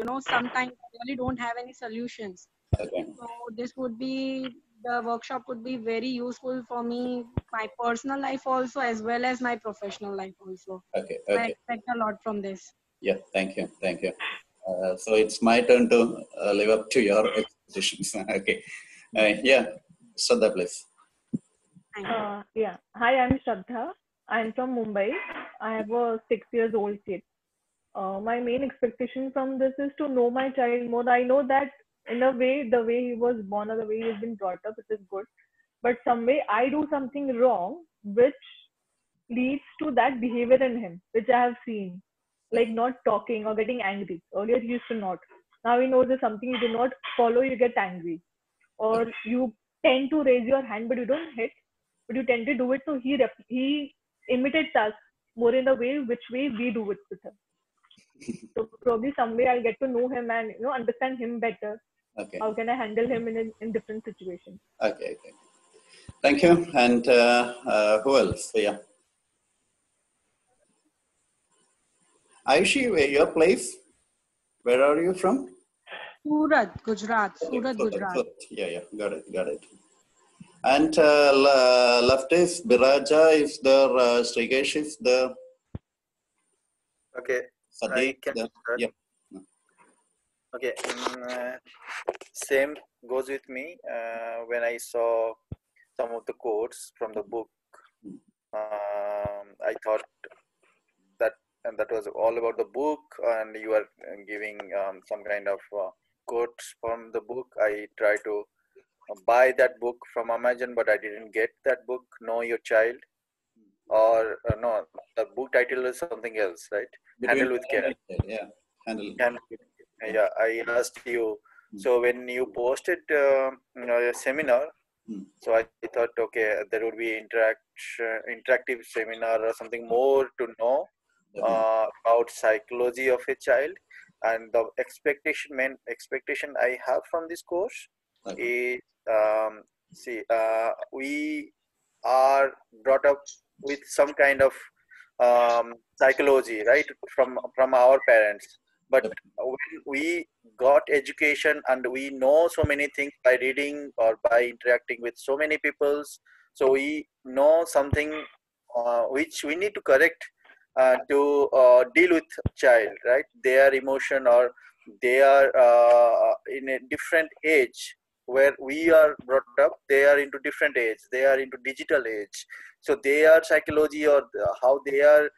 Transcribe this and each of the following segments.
sometimes I really don't have any solutions. Okay. So the workshop would be very useful for me, my personal life also, as well as my professional life also. Okay. I Okay. expect a lot from this. Yeah. Thank you. Thank you. So it's my turn to live up to your expectations. Okay. Yeah. Shraddha, please. Thank you. Yeah. Hi, I'm Shraddha. I'm from Mumbai. I have a 6 years old kid. My main expectation from this is to know my child more. I know that in a way, the way he was born or the way he's been brought up, it is good. But some way I do something wrong, which leads to that behavior in him, which I have seen, like not talking or getting angry. Earlier he used to not. Now he knows that something you do not follow, you get angry, or you tend to raise your hand, but you don't hit, but you tend to do it. So he imitates us more in the way which way we do it with him. So probably someday I'll get to know him and understand him better. Okay. How can I handle him in different situations? Okay. Okay. Thank you. And who else? Yeah. Ayushi, your place? Where are you from? Surat, Gujarat. Okay. Surat, Surat, Gujarat. Surat. Yeah. Yeah. Got it. Got it. And left is Biraja, is there, Srikesh is there, Okay, I Sadiq, can there. start. Yeah. Okay, same goes with me. When I saw some of the quotes from the book, I thought that that was all about the book, and you are giving some kind of quotes from the book. I tried to buy that book from Amazon, but I didn't get that book. Know Your Child, or no, the book title is something else, right? Handle with Care. Yeah. Handle. Yeah, I asked you. So when you posted a seminar, so I thought, okay, there would be interactive seminar or something more to know about psychology of a child, and the expectation I have from this course is we are brought up with some kind of psychology, right, from our parents. But when we got education and we know so many things by reading or by interacting with so many peoples, so we know something which we need to correct to deal with child, right? Their emotion, or they are in a different age where we are brought up. They are into different age, they are into digital age, so their psychology or how they are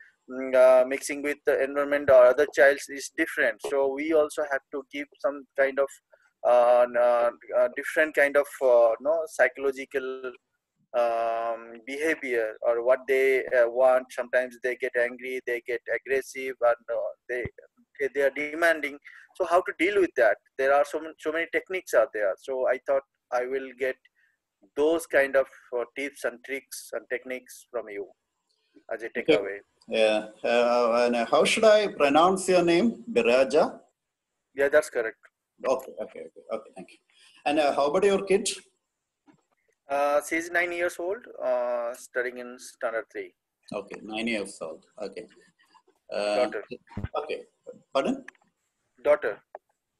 mixing with the environment or other child is different. So we also have to give some kind of different kind of no psychological behavior, or what they want. Sometimes they get angry, they get aggressive, and they are demanding. So how to deal with that? There are so many techniques out there. So I thought I will get those kind of tips and tricks and techniques from you as a takeaway. Yeah. And how should I pronounce your name? Biraja? Yeah, that's correct. Okay. Thank you. And how about your kid? She's 9 years old, studying in standard 3. Okay, 9 years old. Okay. Daughter. Okay. Pardon? Daughter.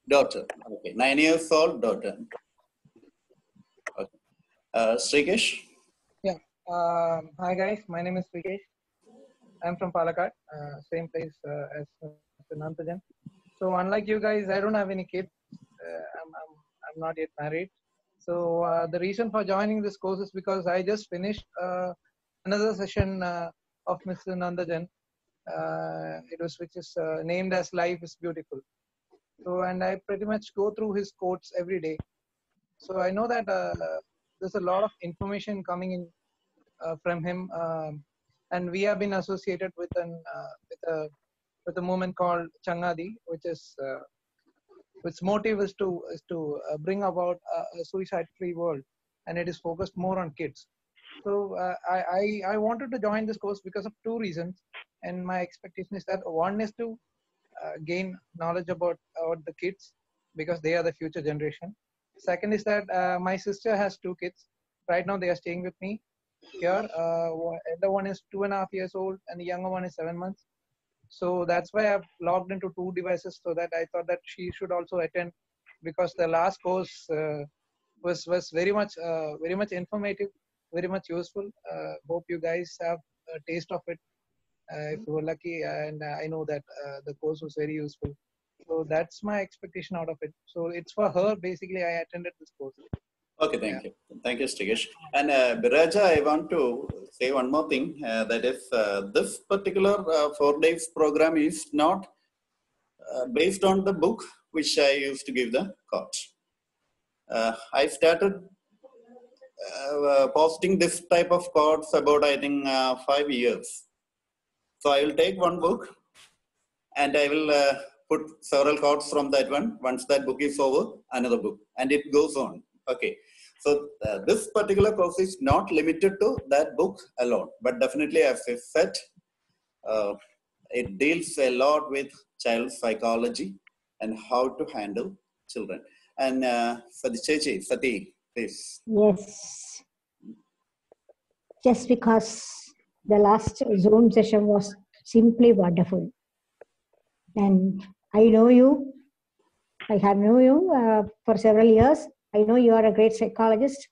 Daughter. Okay. 9 years old daughter. Okay. Srikesh? Yeah. Hi guys, my name is Srikesh. I'm from Palakkad, same place as Mr. Nantajan. So unlike you guys, I don't have any kids. I'm not yet married. So the reason for joining this course is because I just finished another session of Mr. Nandajan. Which is named as Life is Beautiful. So, and I pretty much go through his quotes every day. So I know that there's a lot of information coming in from him, and we have been associated with with a movement called Changadi, which motive is to bring about a suicide-free world, and it is focused more on kids. So I wanted to join this course because of two reasons, and my expectation is that one is to gain knowledge about the kids because they are the future generation. Second is that my sister has two kids. Right now they are staying with me here. The one is 2.5 years old and the younger one is 7 months. So that's why I've logged into 2 devices, so that I thought that she should also attend, because the last course was very much informative, very much useful. Hope you guys have a taste of it if you were lucky, and I know that the course was very useful. So that's my expectation out of it. So it's for her basically. I attended this course. Okay, Yeah. thank you, Stigesh. And Biraja, I want to say one more thing. That is, this particular 4 days program is not based on the book which I used to give the course. I started posting this type of cards about, I think, 5 years. So I will take one book and I will put several cards from that one. Once that book is over, another book, and it goes on. Okay. So this particular course is not limited to that book alone, but definitely, as I said, it deals a lot with child psychology and how to handle children. And Sati, please. Yes, just because the last Zoom session was simply wonderful. And I know you, I have known you for several years. I know you are a great psychologist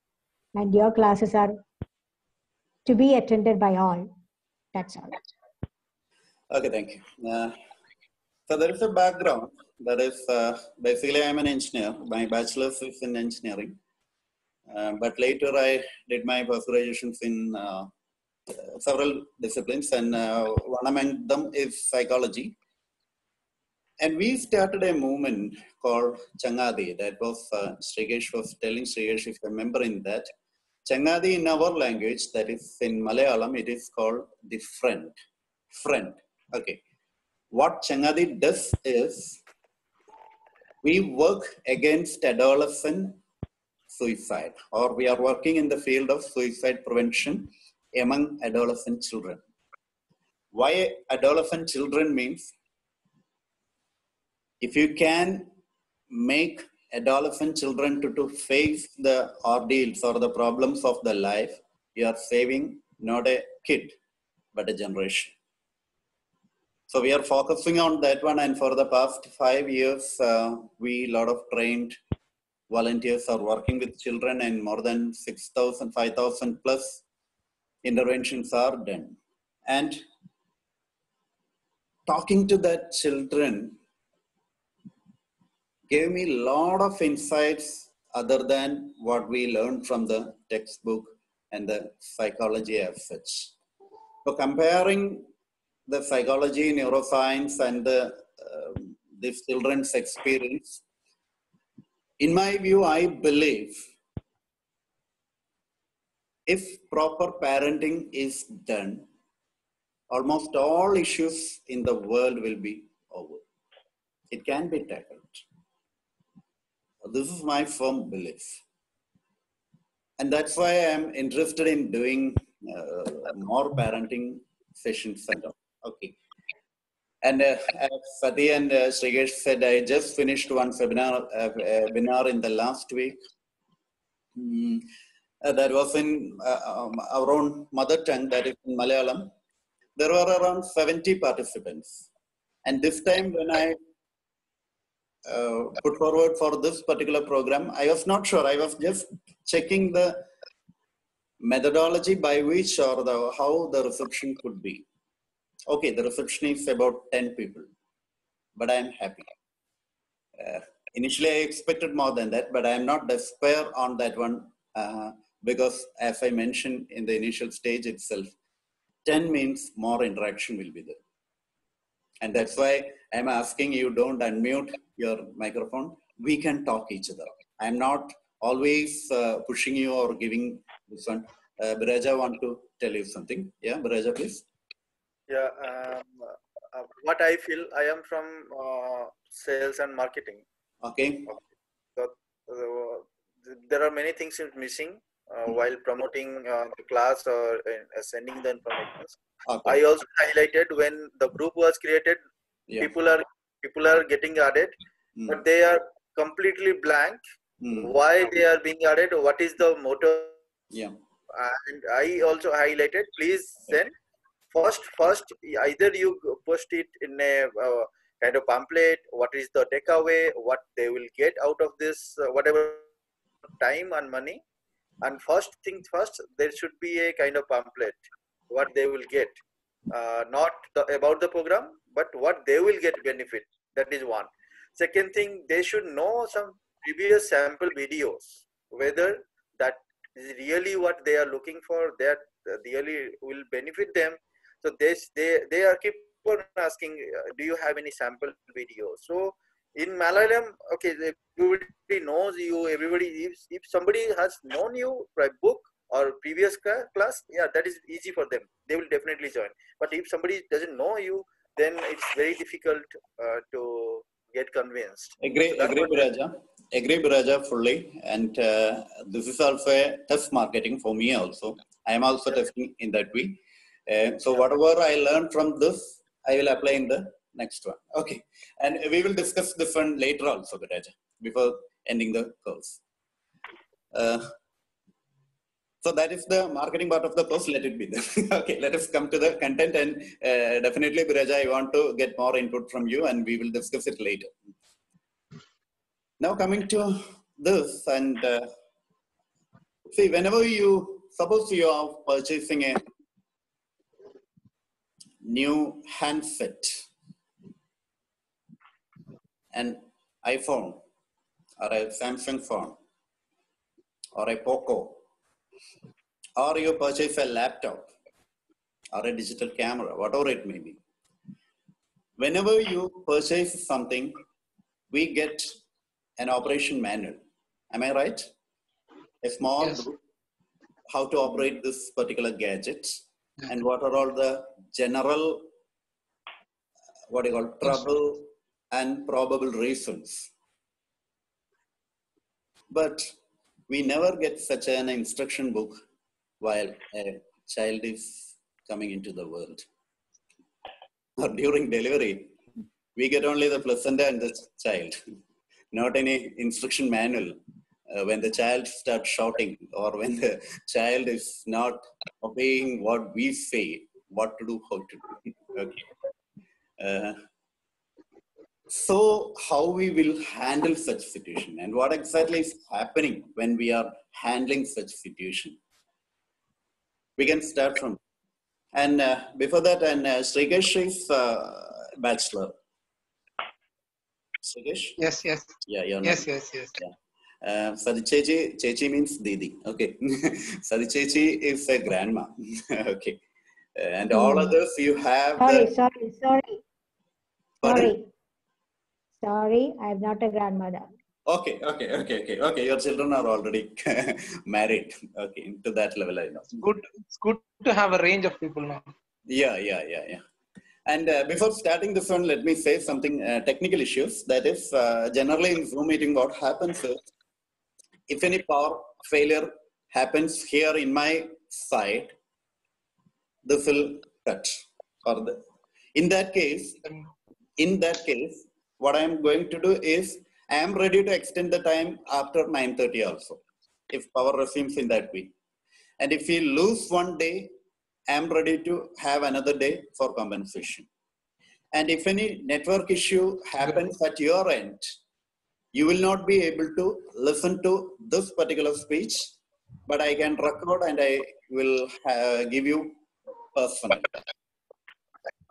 and your classes are to be attended by all. That's all. Okay, thank you. So there is a background. That is, basically I'm an engineer. My bachelor's is in engineering. But later I did my post-graduations in several disciplines, and one among them is psychology. And we started a movement called Changadi. That was, Srigesh was telling Srigesh, if you remember in that. Changadi in our language, that is in Malayalam, it is called the friend. Friend. Okay. What Changadi does is, we work against adolescent suicide, or we are working in the field of suicide prevention among adolescent children. Why adolescent children means, if you can make adolescent children to face the ordeals or the problems of the life, you are saving not a kid, but a generation. So we are focusing on that one, and for the past 5 years, we lot of trained volunteers are working with children, and more than 6,000, 5,000 plus interventions are done. And talking to that children gave me a lot of insights other than what we learned from the textbook and the psychology as such. So comparing the psychology, neuroscience, and this children's experience, in my view, I believe if proper parenting is done, almost all issues in the world will be over. It can be tackled. This is my firm belief. And that's why I'm interested in doing more parenting sessions and all. Okay. And as Sati and Srigesh said, I just finished one webinar in the last week. That was in our own mother tongue, that is in Malayalam. There were around 70 participants. And this time when I put forward for this particular program, I was not sure. I was just checking the methodology by which or how the reception could be. Okay, the reception is about 10 people, but I am happy. Initially, I expected more than that, but I am not despair on that one because, as I mentioned in the initial stage itself, 10 means more interaction will be there. And that's why I'm asking you, don't unmute your microphone. We can talk each other. I'm not always pushing you or giving this one. Biraja want to tell you something. Yeah, Biraja, please. Yeah, what I feel, I am from sales and marketing. Okay. So, there are many things missing while promoting the class or sending the information. Okay. I also highlighted when the group was created, Yeah. people are getting added, but they are completely blank. Why they are being added? What is the motto? Yeah. And I also highlighted, please send first either you post it in a kind of pamphlet, what is the takeaway, what they will get out of this, whatever time and money. And first things first, there should be a kind of pamphlet, what they will get, not about the program, but what they will get benefit. That is one. Second thing, they should know some previous sample videos, whether that is really what they are looking for, that really will benefit them. So they are keep on asking, do you have any sample videos? So in Malayalam, okay, everybody knows you. Everybody, if somebody has known you by book or previous class, yeah, that is easy for them. They will definitely join. But if somebody doesn't know you, then it's very difficult to get convinced. Agree, Biraja, fully. And this is also a test marketing for me also. I am also testing in that way. So whatever I learned from this, I will apply in the next one. Okay. And we will discuss this one later also, Biraja, before ending the course. So that is the marketing part of the course. Let it be there. Okay, let us come to the content, and definitely, Biraja, I want to get more input from you, and we will discuss it later. Now coming to this, and see, whenever suppose you are purchasing a new handset, an iPhone, or a Samsung phone, or a Poco, or you purchase a laptop or a digital camera, whatever it may be. Whenever you purchase something, we get an operation manual. Am I right? A small book, how to operate this particular gadget, and what are all the general, trouble and probable reasons. But we never get such an instruction book while a child is coming into the world. Or during delivery, we get only the placenta and the child, not any instruction manual. When the child starts shouting, or when the child is not obeying what we say, what to do, how to do. Okay. So how we will handle such situation, and what exactly is happening when we are handling such situation? We can start from, and before that, and Srikesh is bachelor. Srikesh? Yes. Yeah, you're Yes. Yeah. Sadi Chechi means Didi. Okay. Sadi Chechi is a grandma. Okay. And all others you have. Sorry, I'm not a grandmother. Okay. Your children are already married. Okay, to that level I know. It's good to have a range of people now. Yeah. And before starting this one, let me say something technical issues. That is, generally in Zoom meeting, what happens is, if any power failure happens here in my side, this will cut. In that case, what I am going to do is, I am ready to extend the time after 9:30 also, if power resumes in that way. And if we lose one day, I am ready to have another day for compensation. And if any network issue happens at your end, you will not be able to listen to this particular speech, but I can record and I will give you personally.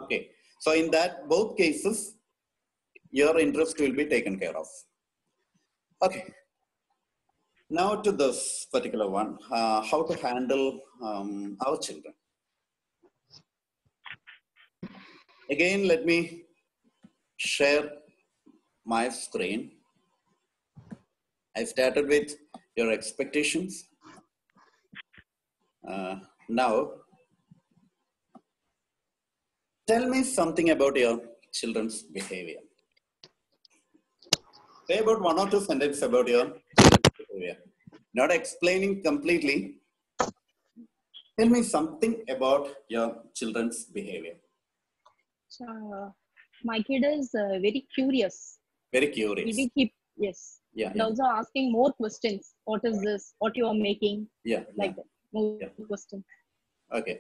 Okay. So in that both cases, your interest will be taken care of. Okay. Now to this particular one, how to handle our children. Again, let me share my screen. I started with your expectations. Now, tell me something about your children's behavior. Say about 1 or 2 sentences about your children's behavior. Not explaining completely. Tell me something about your children's behavior. My kid is very curious. Very curious. He will keep, yes. Yeah. And also asking more questions. What is this? What you are making? Yeah. Like that. More questions. Okay.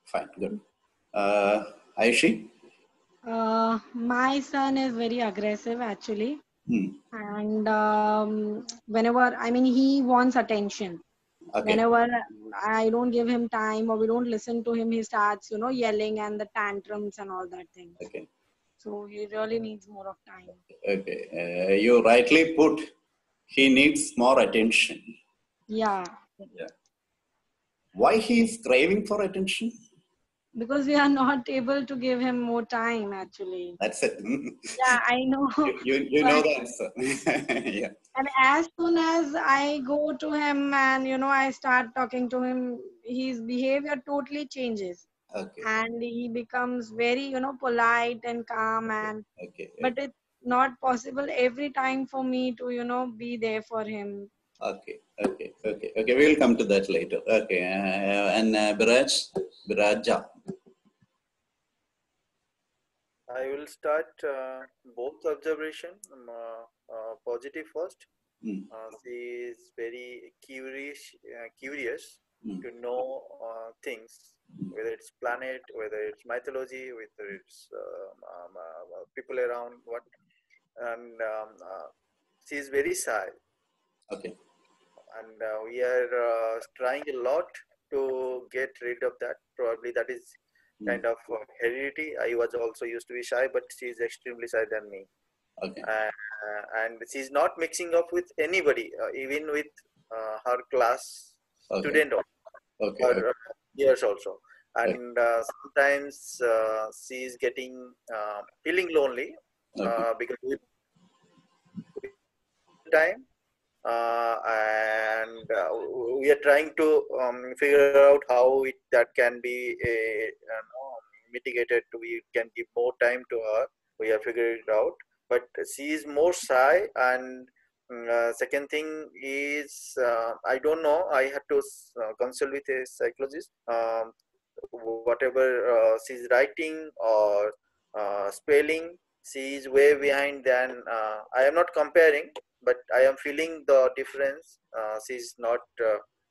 Fine. Good. Aishi? My son is very aggressive actually, Hmm. and whenever he wants attention. Okay. Whenever I don't give him time or we don't listen to him, he starts yelling and the tantrums and all that thing. Okay. So he really needs more of time. Okay. You rightly put, he needs more attention. Yeah. Yeah. Why he is craving for attention? Because we are not able to give him more time actually. That's it. Yeah, I know. You know the answer. Yeah. And as soon as I go to him and I start talking to him, his behavior totally changes. Okay. And he becomes very polite and calm, and Okay. but it's not possible every time for me to be there for him. Okay. We'll come to that later. Okay. And Biraja. I will start both observation, positive first. Mm. She is very curious Mm. to know things, whether it's planet, whether it's mythology, whether it's people around, and she is very shy. Okay. And we are trying a lot to get rid of that. Probably that is kind of heredity. I was also used to be shy, but she is extremely shy than me. Okay. And she's not mixing up with anybody, even with her class student or years also. And sometimes she is getting feeling lonely because with time. And we are trying to figure out how that can be mitigated. We can give more time to her. We are figuring it out, but she is more shy. And second thing is, I don't know. I have to consult with a psychologist. Whatever she's writing or spelling, she is way behind than I am not comparing, but I am feeling the difference. She's not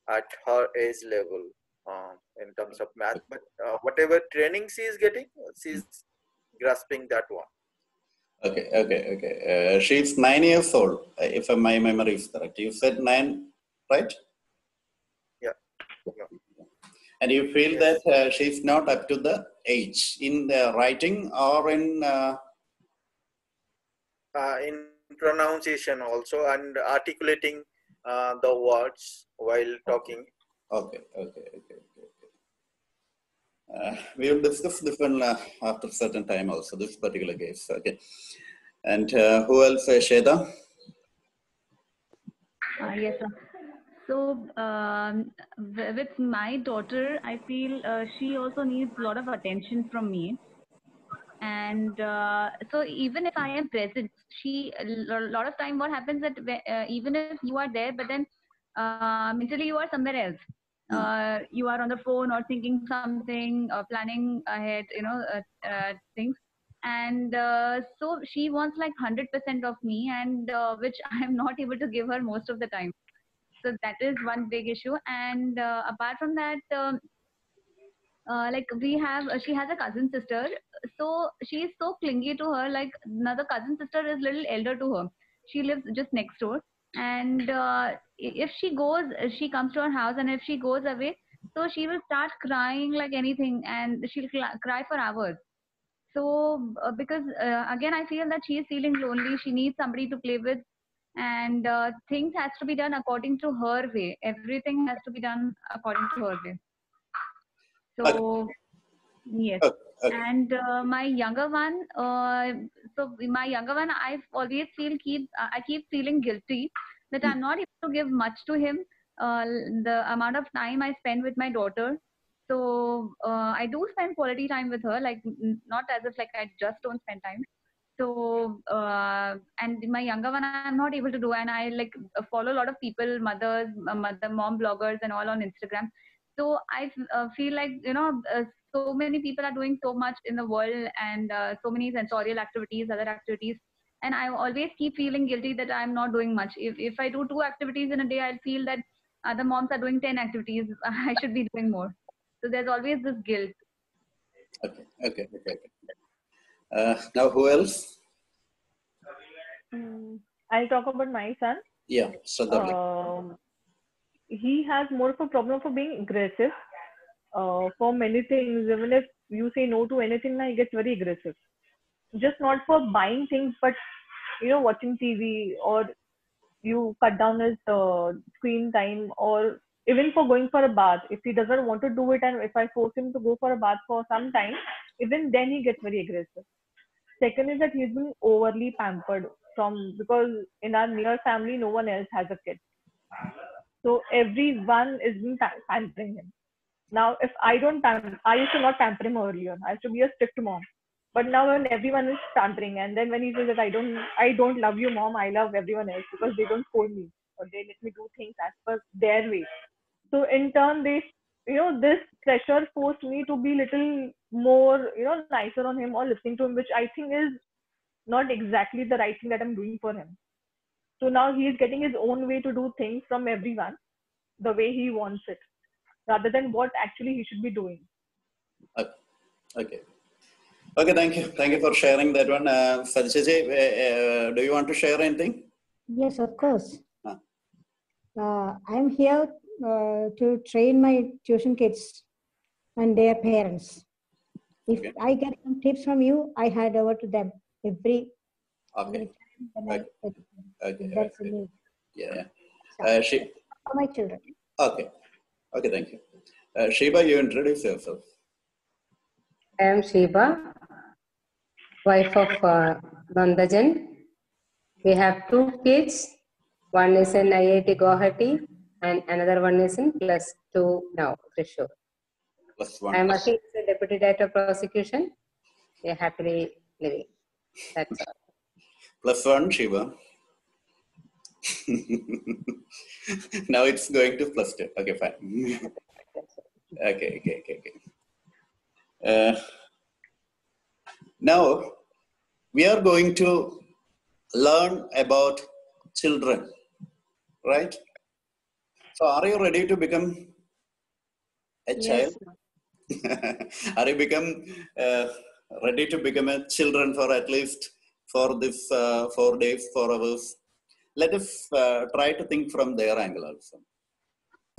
at her age level in terms of math, but whatever training she is getting, she's grasping that one. Okay. She's 9 years old, if my memory is correct. You said 9, right? Yeah. And you feel that she's not up to the age in the writing or in pronunciation also, and articulating the words while talking. Okay. We will discuss this one after a certain time also, this particular case. Okay. And who else? Sheda? Yes, sir. So with my daughter, I feel she also needs a lot of attention from me. And so even if I am present, a lot of time what happens that even if you are there, but then mentally you are somewhere else. You are on the phone or thinking something or planning ahead, things. And so she wants like 100% of me, and which I am not able to give her most of the time. So that is one big issue. And apart from that, she has a cousin sister, so she is so clingy to her. Like another cousin sister is little elder to her. She lives just next door, and if she comes to our house, and if she goes away, so she will start crying like anything, and she'll cry for hours. So because again, I feel that she is feeling lonely. She needs somebody to play with, and things has to be done according to her way. Everything has to be done according to her way. So yes. And my younger one, I always I keep feeling guilty that I'm not able to give much to him. The amount of time I spend with my daughter. So I do spend quality time with her, like not as if like I just don't spend time. So and my younger one I'm not able to do, and I like follow a lot of people, mom bloggers and all on Instagram. So I feel like so many people are doing so much in the world, and so many sensorial activities, other activities, and I always keep feeling guilty that I'm not doing much. If I do 2 activities in a day, I'll feel that other moms are doing 10 activities. I should be doing more. So there's always this guilt. Okay. Now who else? I'll talk about my son. Yeah, Shraddha. He has more of a problem for being aggressive for many things. Even if you say no to anything, he gets very aggressive. Just not for buying things, but watching TV, or you cut down his screen time, or even for going for a bath. If he doesn't want to do it, and if I force him to go for a bath for some time, even then he gets very aggressive. Second is that he's been overly pampered because in our near family, no one else has a kid. So everyone is been pampering him. Now, if I don't I used to not pamper him earlier. I used to be a strict mom. But now when everyone is pampering, and then when he says that I don't love you, mom, I love everyone else because they don't scold me or they let me do things as per their way. So in turn, this pressure forced me to be little more, nicer on him or listening to him, which I think is not exactly the right thing that I'm doing for him. So now he is getting his own way to do things from everyone, the way he wants it, rather than what actually he should be doing. Okay, thank you for sharing that one. Sadhya, do you want to share anything? Yes, of course. I'm here to train my tuition kids and their parents. If I get some tips from you, I hand over to them every time. That's the need. Yeah. For my children. Okay, thank you. Sheba, you introduce yourself. I am Sheba, wife of Nandajan. We have 2 kids. One is in IIT Guwahati and another one is in +2 now, Thrissur. I am working as a Deputy Director of Prosecution. We are happily living. That's all. +1, Sheba. Now it's going to +2. Okay, fine. Okay. Now we are going to learn about children, right? So are you ready to become a child? Are you ready to become a children for at least for this 4 days, 4 hours? Let us try to think from their angle also.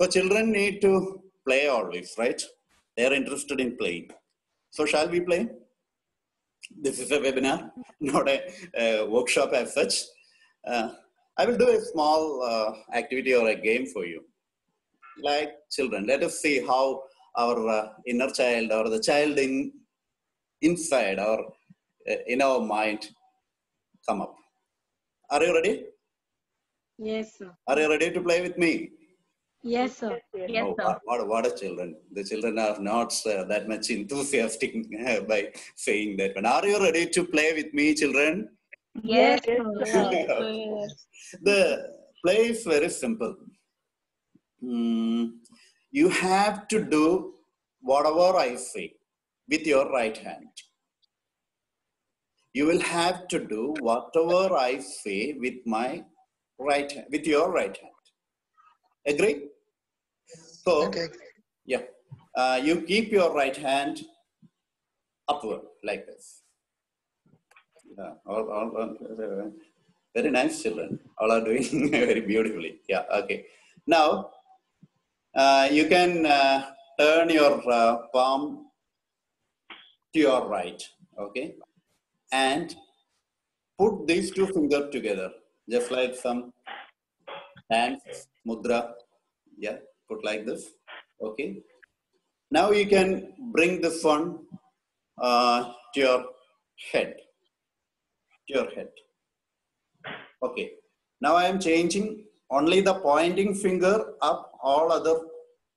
So children need to play always, right? They are interested in playing. So shall we play? This is a webinar, not a workshop as such. I will do a small activity or a game for you. Like children, let us see how our inner child or the child inside or in our mind come up. Are you ready? Yes, sir. Are you ready to play with me? Yes, sir. Yes, sir. What a children. The children are not that much enthusiastic by saying that one. Are you ready to play with me, children? Yes, The play is very simple. You have to do whatever I say with your right hand. You will have to do whatever I say with my right hand, with your right hand. Agree? So, yeah, you keep your right hand upward like this. Yeah, very nice children. All are doing very beautifully. Yeah, okay. Now, you can turn your palm to your right, okay? And put these 2 fingers together, just like some hands, mudra. Yeah, put like this, okay? Now you can bring this one to your head, Okay, now I am changing only the pointing finger up, all other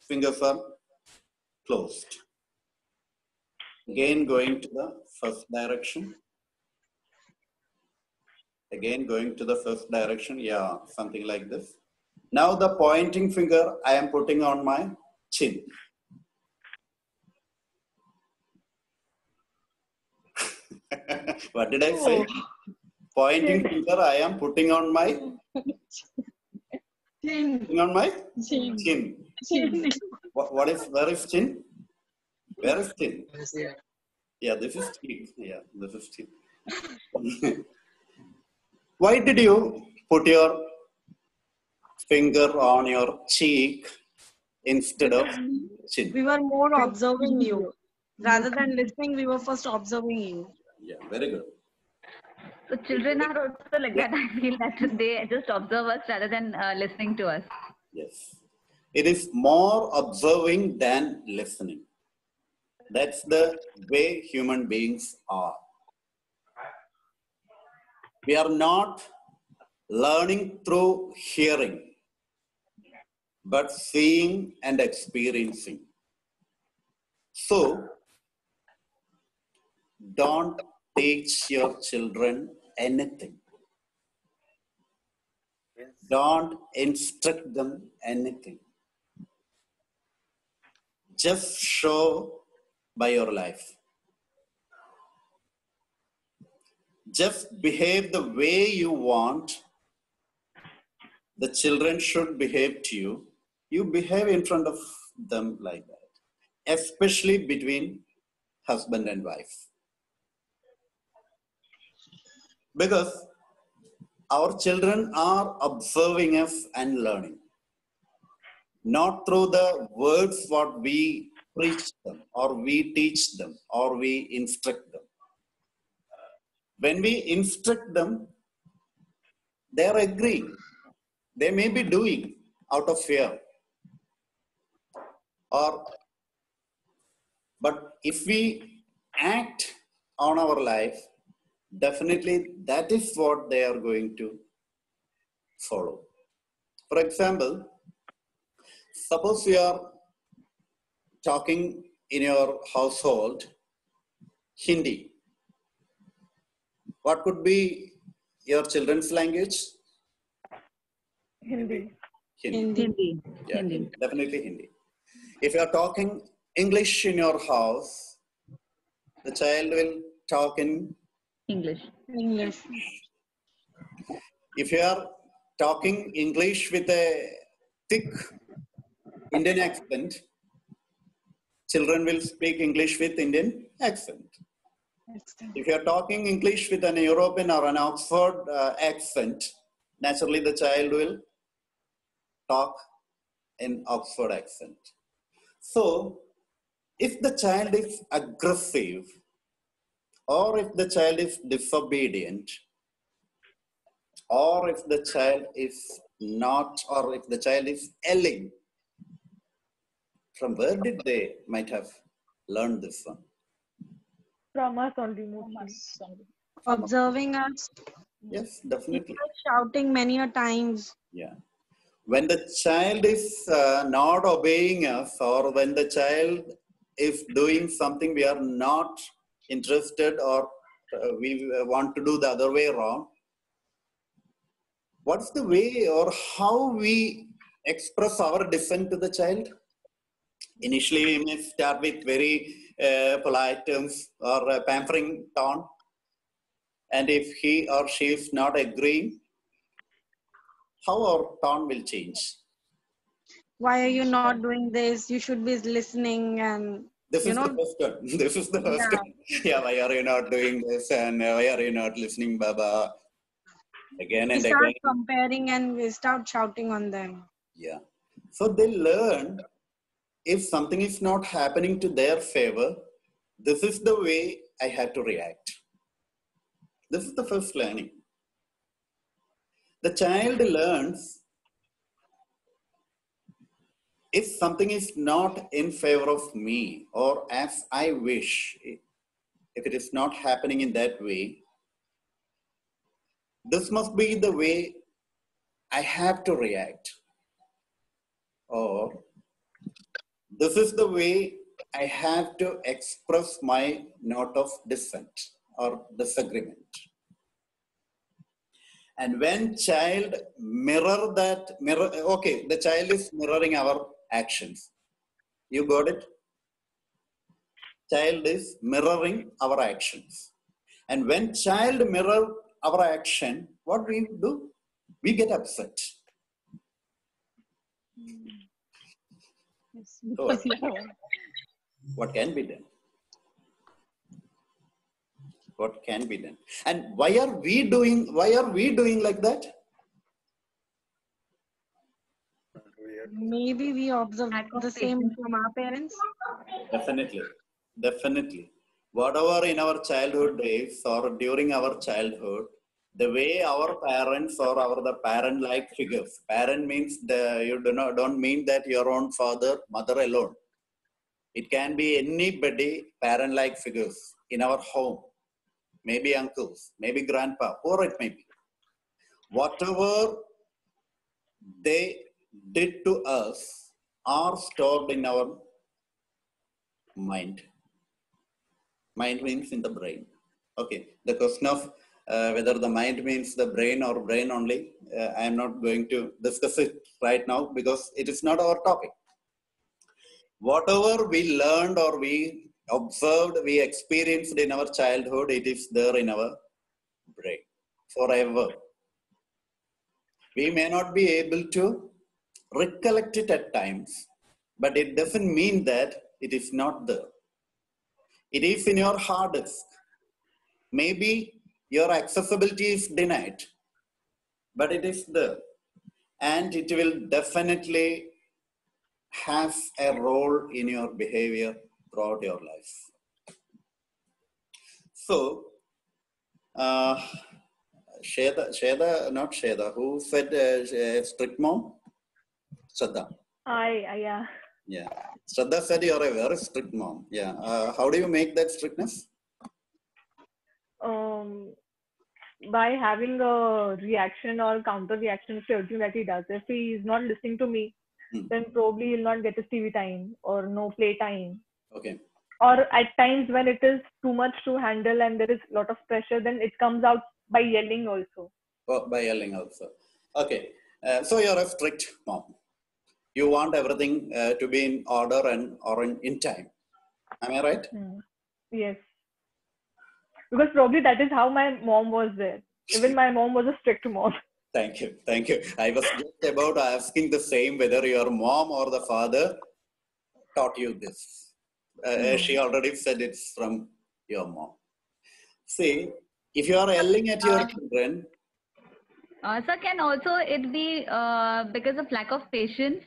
fingers are closed. Again going to the first direction. Again going to the first direction, yeah, something like this. Now the pointing finger I am putting on my chin. What did I say? Pointing finger I am putting on my chin. Chin. Where is chin? Where is chin? Yeah, this is cheap. Yeah, this is cheap. Why did you put your finger on your cheek instead of Because chin? we were more observing you. Rather than listening, we were first observing you. Yeah, very good. So children are also like that. I feel that they just observe us rather than listening to us. Yes. It is more observing than listening. That's the way human beings are. We are not learning through hearing, but seeing and experiencing. So, don't teach your children anything. Don't instruct them anything. Just show by your life. Just behave the way you want the children should behave to you. You behave in front of them like that, especially between husband and wife. Because our children are observing us and learning, not through the words what we preach them or we teach them or we instruct them. When we instruct them, they are agreeing. They may be doing out of fear. But if we act on our life, definitely that is what they are going to follow. For example, suppose you are talking in your household Hindi. What could be your children's language? Hindi. Hindi. Yeah, Hindi. Definitely Hindi. If you are talking English in your house, the child will talk in English. If you are talking English with a thick Indian accent, children will speak English with Indian accent. If you are talking English with an European or an Oxford accent, naturally the child will talk in Oxford accent. So, if the child is aggressive or if the child is disobedient, or if the child is not, or if the child is yelling, from where did they might have learned this one? From us only, mostly. Observing us. Yes, definitely. Shouting many a times. Yeah. When the child is not obeying us, or when the child is doing something we are not interested or we want to do the other way around, what's the way or how we express our dissent to the child? Initially, we may start with very polite terms or pampering tone. And if he or she is not agreeing, how our tone will change? Why are you not doing this? You should be listening and This is the first one. This is the first one. Yeah, why are you not doing this? And why are you not listening, Baba? Again and we start again. comparing and we start shouting on them. Yeah. So they learn if something is not happening to their favor, this is the way I have to react. This is the first learning. The child learns if something is not in favor of me or as I wish, if it is not happening in that way, this must be the way I have to react. Or this is the way I have to express my note of dissent or disagreement. And when child okay, the child is mirroring our actions. You got it? Child is mirroring our actions. And when child mirror our action, what we do? We get upset. So what can be done? What can be done? And why are we doing like that? Maybe we observe Lack of the same patience. from our parents. Definitely. Whatever in our childhood days or during our childhood, the way our parents or the parent-like figures. Parent means you don't mean that your own father, mother alone. It can be anybody, parent-like figures in our home. Maybe uncles, maybe grandpa, or it may be. Whatever they did to us are stored in our mind. Mind means in the brain. Okay, the question of whether the mind means the brain or brain only, I am not going to discuss it right now because it is not our topic. Whatever we learned or we observed, we experienced in our childhood, it is there in our brain forever. We may not be able to recollect it at times, but it doesn't mean that it is not there. It is in your hard disk. Maybe your accessibility is denied, but it is there. And it will definitely have a role in your behavior throughout your life. So, Sheda, who said strict mom? Shraddha. Yeah. Shraddha said you're a very strict mom. Yeah. How do you make that strictness? By having a reaction or counter reaction to everything that he does. If he is not listening to me, then probably he'll not get his TV time or no play time. Okay. Or at times when it is too much to handle and there is a lot of pressure, then it comes out by yelling also. Oh, by yelling also. Okay. So you're a strict mom. You want everything to be in order and or in time. Am I right? Yes. Because probably that is how my mom was there. Even my mom was a strict mom. Thank you. I was just about asking the same, whether your mom or the father taught you this. She already said it's from your mom. See, if you are yelling at your children. Sir, can also it be because of lack of patience?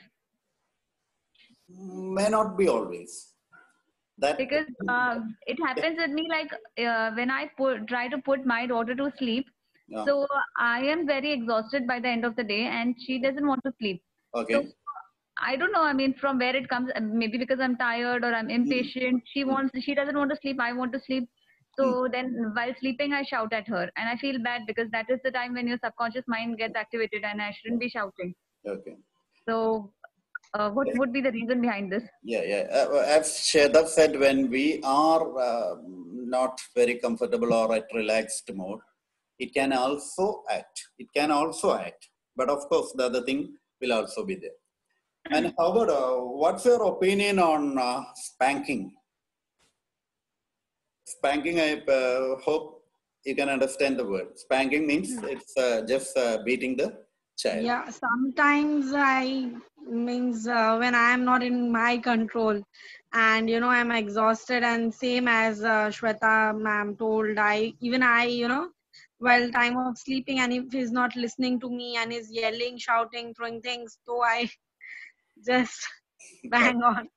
May not be always. Because it happens with me, like when I try to put my daughter to sleep, so I am very exhausted by the end of the day and she doesn't want to sleep. Okay. So I don't know, I mean, from where it comes, maybe because I'm tired or I'm impatient. She doesn't want to sleep, I want to sleep. So then while sleeping, I shout at her and I feel bad because that is the time when your subconscious mind gets activated and I shouldn't be shouting. Okay. So what would be the reason behind this? As Sheda said, when we are not very comfortable or at relaxed mode, it can also act. But of course, the other thing will also be there. And how about, what's your opinion on spanking? Spanking, I hope you can understand the word. Spanking means it's just beating the child. Yeah, sometimes when I am not in my control and I'm exhausted, and same as Shweta ma'am told, I while time of sleeping, and if he's not listening to me and is yelling, shouting, throwing things, so I just bang on.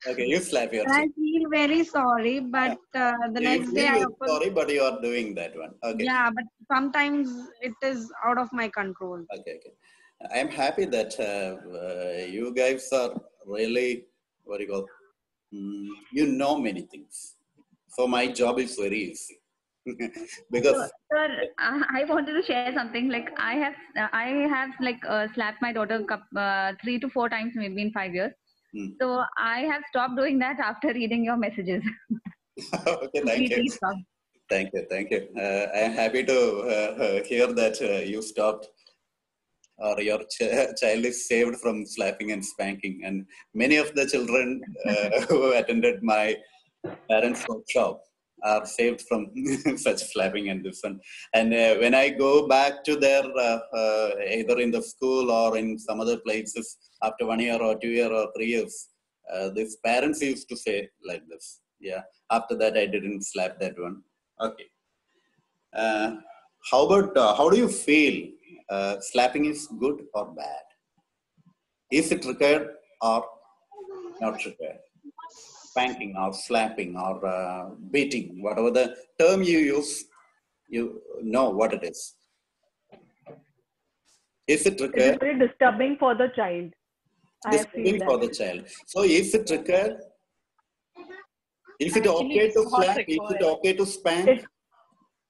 Okay, you slap yourself. I feel very sorry, but the next day I sorry, but you are doing that one. Okay. Yeah, but sometimes it is out of my control. Okay. I am happy that you guys are really, you know many things. So my job is very easy. Because sir, I wanted to share something. Like I have slapped my daughter 3 to 4 times maybe in 5 years. So I have stopped doing that after reading your messages. Okay, thank you. I am happy to hear that you stopped, or your child is saved from slapping and spanking. And many of the children who attended my parents' workshop are saved from such slapping and this one. And when I go back to their, either in the school or in some other places, after 1 year or 2 years or 3 years, these parents used to say like this. Yeah. After that, I didn't slap that one. Okay. How about how do you feel? Slapping is good or bad? Is it required or not required? Spanking or slapping or beating, whatever the term you use, you know what it is. Is it It is required? very disturbing for the child. I feel Disturbing for that. the child. So is it required? Is it Actually, okay it's to not slap? Is it required. okay to spank? It,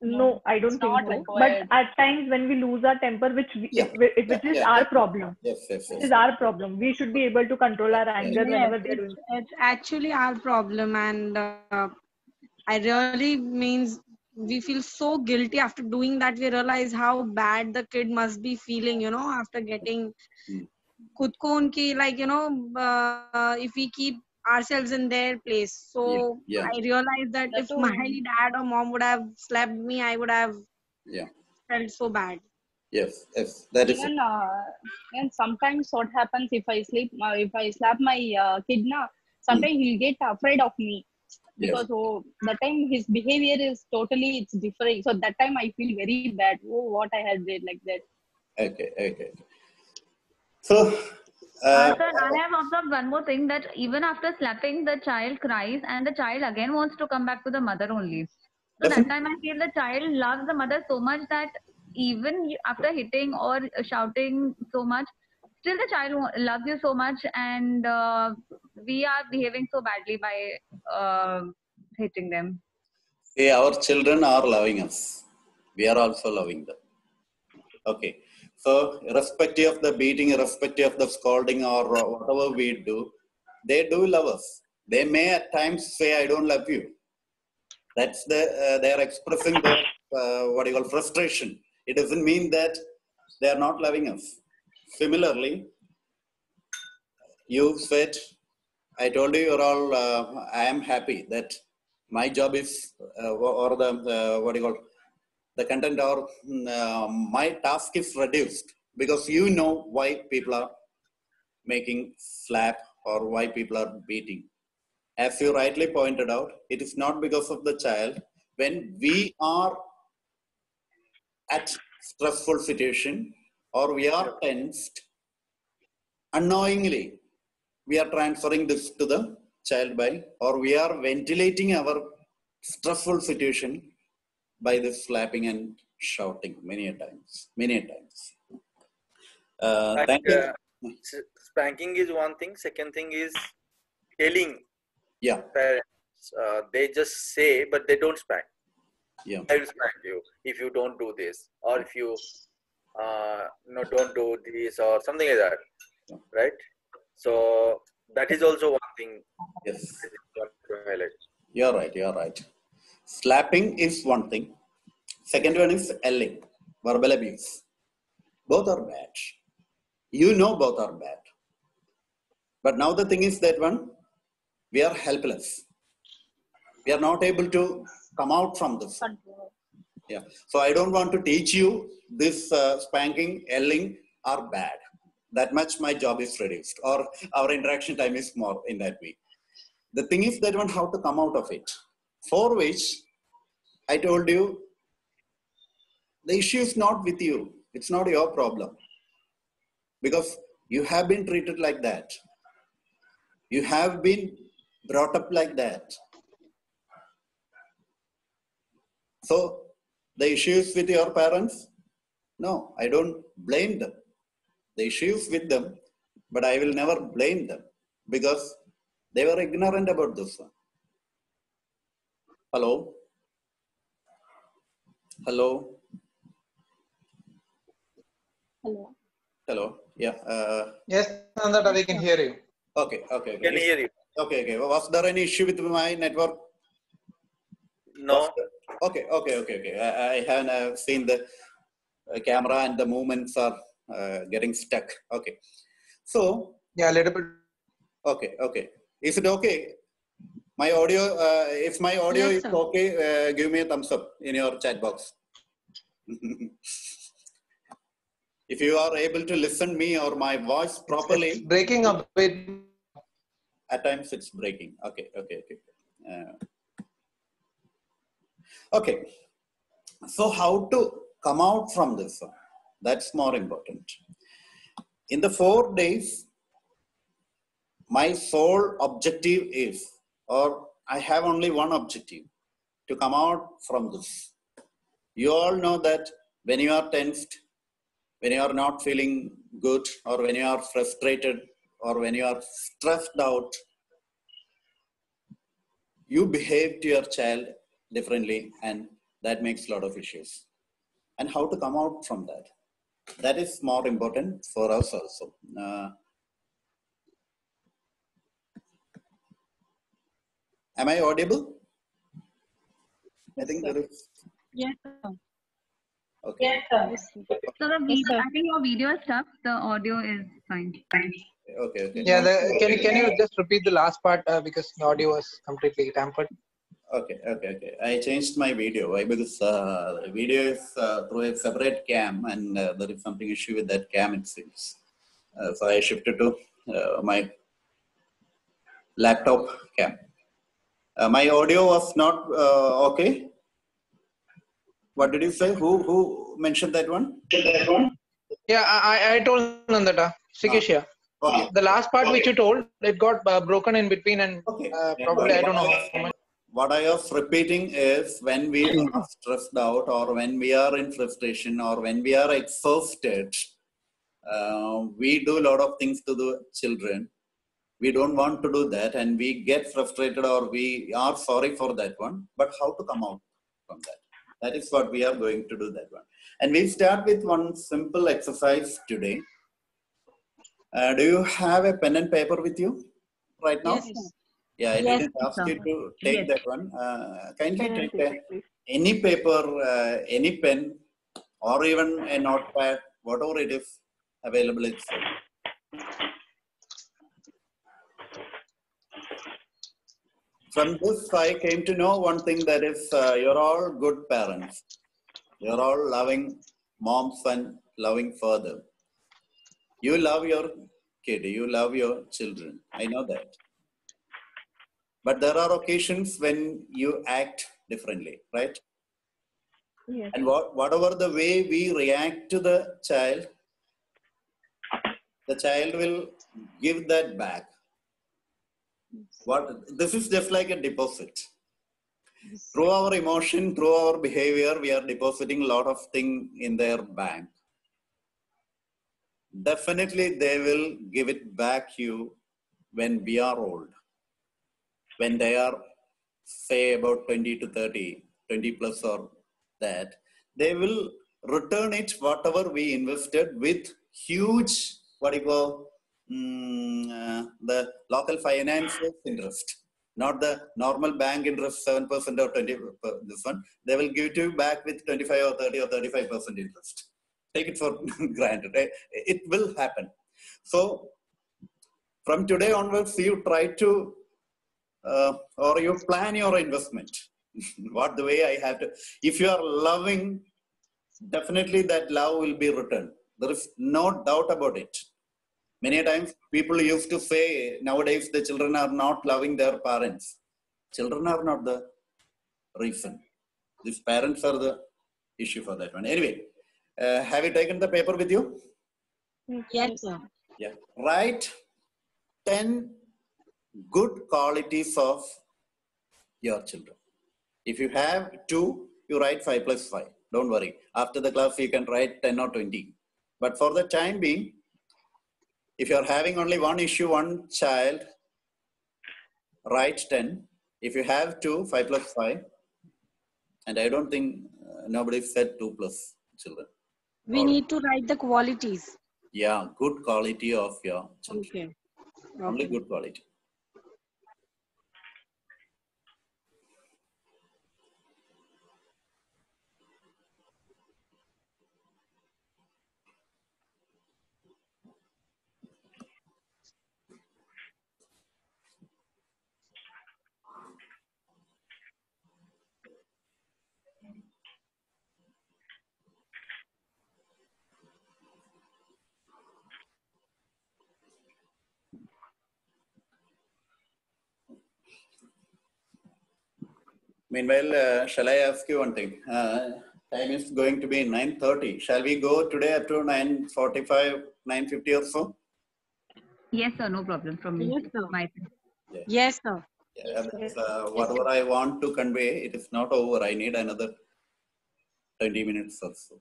no, I don't It's think not so. required. But at times when we lose our temper, which is our problem. Yes, yes, It yes. is our problem. We should be able to control our anger Yes, whenever they're doing. it's actually our problem, and I really means we feel so guilty after doing that. We realize how bad the kid must be feeling, you know, after getting खुद को उनकी, like, you know, if we keep ourselves in their place. So Yeah. I realized that That if too. my dad or mom would have slapped me, I would have Yeah. felt so bad. Yes, yes, that is it. Even sometimes what happens if I slap my kid na, sometimes he'll get afraid of me because that time his behavior is totally it's different. So that time I feel very bad. Oh, what I had did like that. Okay. So, Sir, I have observed one more thing, that even after slapping, the child cries and the child again wants to come back to the mother only. So that time I feel the child loves the mother so much that even after hitting or shouting so much, still the child loves you so much, and we are behaving so badly by hitting them. see, our children are loving us. We are also loving them. Okay. So, irrespective of the beating, irrespective of the scolding or whatever we do, they do love us. They may at times say, "I don't love you." That's they are expressing their what you call frustration. It doesn't mean that they are not loving us. Similarly, you said, I told you you're all, I am happy that my job is, or the, what do you call, the content or my task is reduced because you know why people are making slap or why people are beating. As you rightly pointed out, it is not because of the child. When we are at stressful situation or we are tensed, unknowingly, we are transferring this to the child by, or we are ventilating our stressful situation by this slapping and shouting many a times. Thank you. Spanking is one thing. Second thing is telling parents. They just say, but they don't spank. Yeah. I will spank you if you don't do this, or if you don't do this, or something like that. Right? So that is also one thing. Yes. I want to highlight. You're right. Slapping is one thing. Second one is yelling, verbal abuse. Both are bad. You know both are bad. But now the thing is that we are helpless. We are not able to come out from this. Yeah. So I don't want to teach you this spanking, yelling are bad. That much my job is reduced, or our interaction time is more in that way. The thing is that how to come out of it. For which I told you, the issue is not with you. It's not your problem. Because you have been treated like that. You have been brought up like that. So the issue is with your parents? No, I don't blame them. The issue is with them, but I will never blame them because they were ignorant about this one. Hello? Hello. Yeah. Yes, Nandata, we can hear you. Okay. Can hear you. Okay. Was there any issue with my network? No. Okay. I haven't seen the camera and the movements are getting stuck. Okay. So. Yeah, a little bit. Okay. Is it okay? My audio, if my audio is okay, give me a thumbs up in your chat box. If you are able to listen me or my voice properly. It's breaking a bit. At times it's breaking. Okay. Okay. So how to come out from this one? That's more important. In the 4 days, my sole objective is, or I have only one objective, to come out from this. You all know that when you are tensed, when you are not feeling good, or when you are frustrated, or when you are stressed out, you behave to your child differently, and that makes a lot of issues. And how to come out from that? That is more important for us also. Am I audible? I think there is. Yes, sir. Okay. Yes, sir. So the video, I think your video is stuck. The audio is fine. Okay. Yeah, can you just repeat the last part because the audio was completely tampered? Okay. I changed my video. Why? Because video is through a separate cam, and there is something issue with that cam, it seems. So I shifted to my laptop cam. My audio was not okay. What did you say? Who mentioned that one? Yeah, I told Nandata, Sikesh here. Okay. The last part which you told, it got broken in between, and probably I don't know how much. What I was repeating is, when we are stressed out, or when we are in frustration, or when we are exhausted, we do a lot of things to the children. We don't want to do that, and we get frustrated, or we are sorry for that one. But how to come out from that? That is what we are going to do, that one. And we start with one simple exercise today. Do you have a pen and paper with you right now? Yes, sir. Yeah, I Yes, didn't ask sir. you to take Yes. that one. Kindly Pen and take paper, please. any paper, any pen, or even a notepad, whatever it is available itself. From this, I came to know one thing, that is, you're all good parents. You're all loving moms and loving father. You love your kid, you love your children. I know that. But there are occasions when you act differently, right? Yes. And whatever the way we react to the child will give that back. This is just like a deposit. Through our emotion, through our behavior, we are depositing a lot of things in their bank. Definitely, they will give it back you when we are old. When they are, say, about 20 to 30, 20 plus or that, they will return it, whatever we invested, with huge, what you call, the local finances interest. Not the normal bank interest, 7% or 20%, this one. They will give it to you back with 25 or 30 or 35% interest. Take it for granted. It will happen. So from today onwards, you try to, or you plan your investment. What the way I have to, if you are loving, definitely that love will be returned. There is no doubt about it. Many times people used to say, nowadays the children are not loving their parents. Children are not the reason. These parents are the issue for that one. Anyway, have you taken the paper with you? Yes, sir. Yeah. Write 10 good qualities of your children. If you have 2, you write 5 plus 5. Don't worry. After the class, you can write 10 or 20. But for the time being, if you're having only one issue, one child, write 10. If you have 2, 5 plus 5. And I don't think nobody said 2 plus children. We need to write the qualities. Yeah, good quality of your children. Okay. Only good quality. Meanwhile, shall I ask you one thing? Time is going to be 9:30. Shall we go today up to 9:45, 9:50 or so? Yes, sir. No problem from me. Yes, sir. My side. Yeah. Yes, sir. Yeah, that's, whatever I want to convey, it is not over. I need another 20 minutes or so.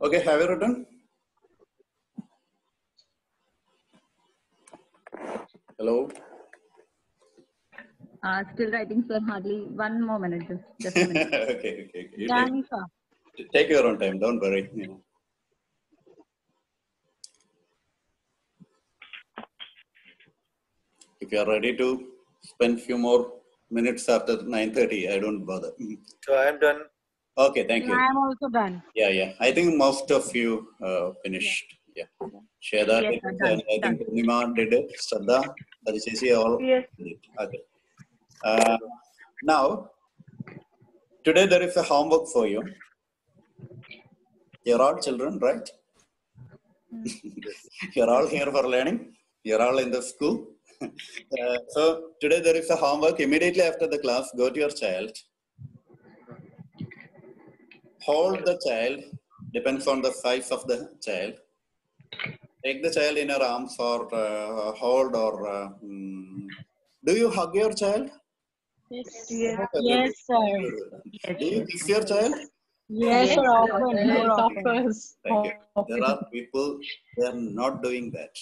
Okay, have you written? Hello? Still writing, sir. Hardly 1 more minute. Just a minute. Okay. You Done, sir. take your own time. Don't worry. You know. If you are ready to spend few more minutes after 9:30, I don't bother. So I am done. Okay, thank you. I am also done. Yeah. I think most of you finished. Yeah. Shweta Yes, did sir, it, done, and I think Purnima did it. Shraddha, Adicheshi, all Yes. did it. Okay. Now, today there is a homework for you. You're all children, right? You're all here for learning. You're all in the school. So today there is a homework. Immediately after the class, go to your child. Hold the child. Depends on the size of the child. Take the child in your arms or hold or... do you hug your child? Yes, Yes. yes, sir. Yes, Do you yes. kiss your child? Yes, Yes, sir. sir. Often, more Yes, of often. course. Thank you. There are people, they are not doing that.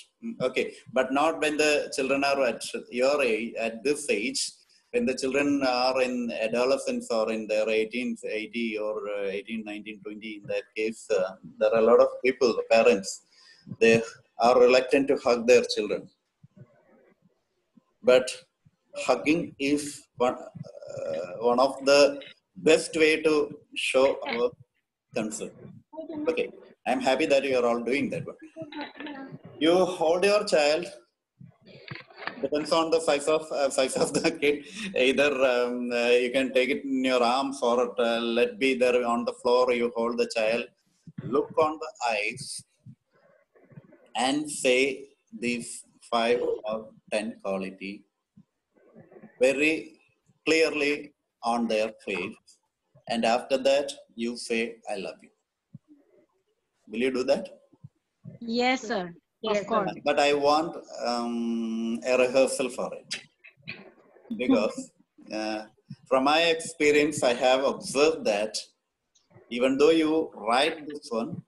Okay, but not when the children are at your age, at this age, when the children are in adolescence or in their 18, 80 or 18, 19, 20, in that case, there are a lot of people, parents, they are reluctant to hug their children. But hugging is one of the best way to show our concern. Okay, I'm happy that you are all doing that one. You hold your child, depends on the size of the kid. Either you can take it in your arms or let be there on the floor. You hold the child, look on the eyes, and say these 5 or 10 quality very clearly on their face. And after that, you say, I love you. Will you do that? Yes, sir. Yes, Of course. But I want a rehearsal for it. Because from my experience, I have observed that even though you write this one,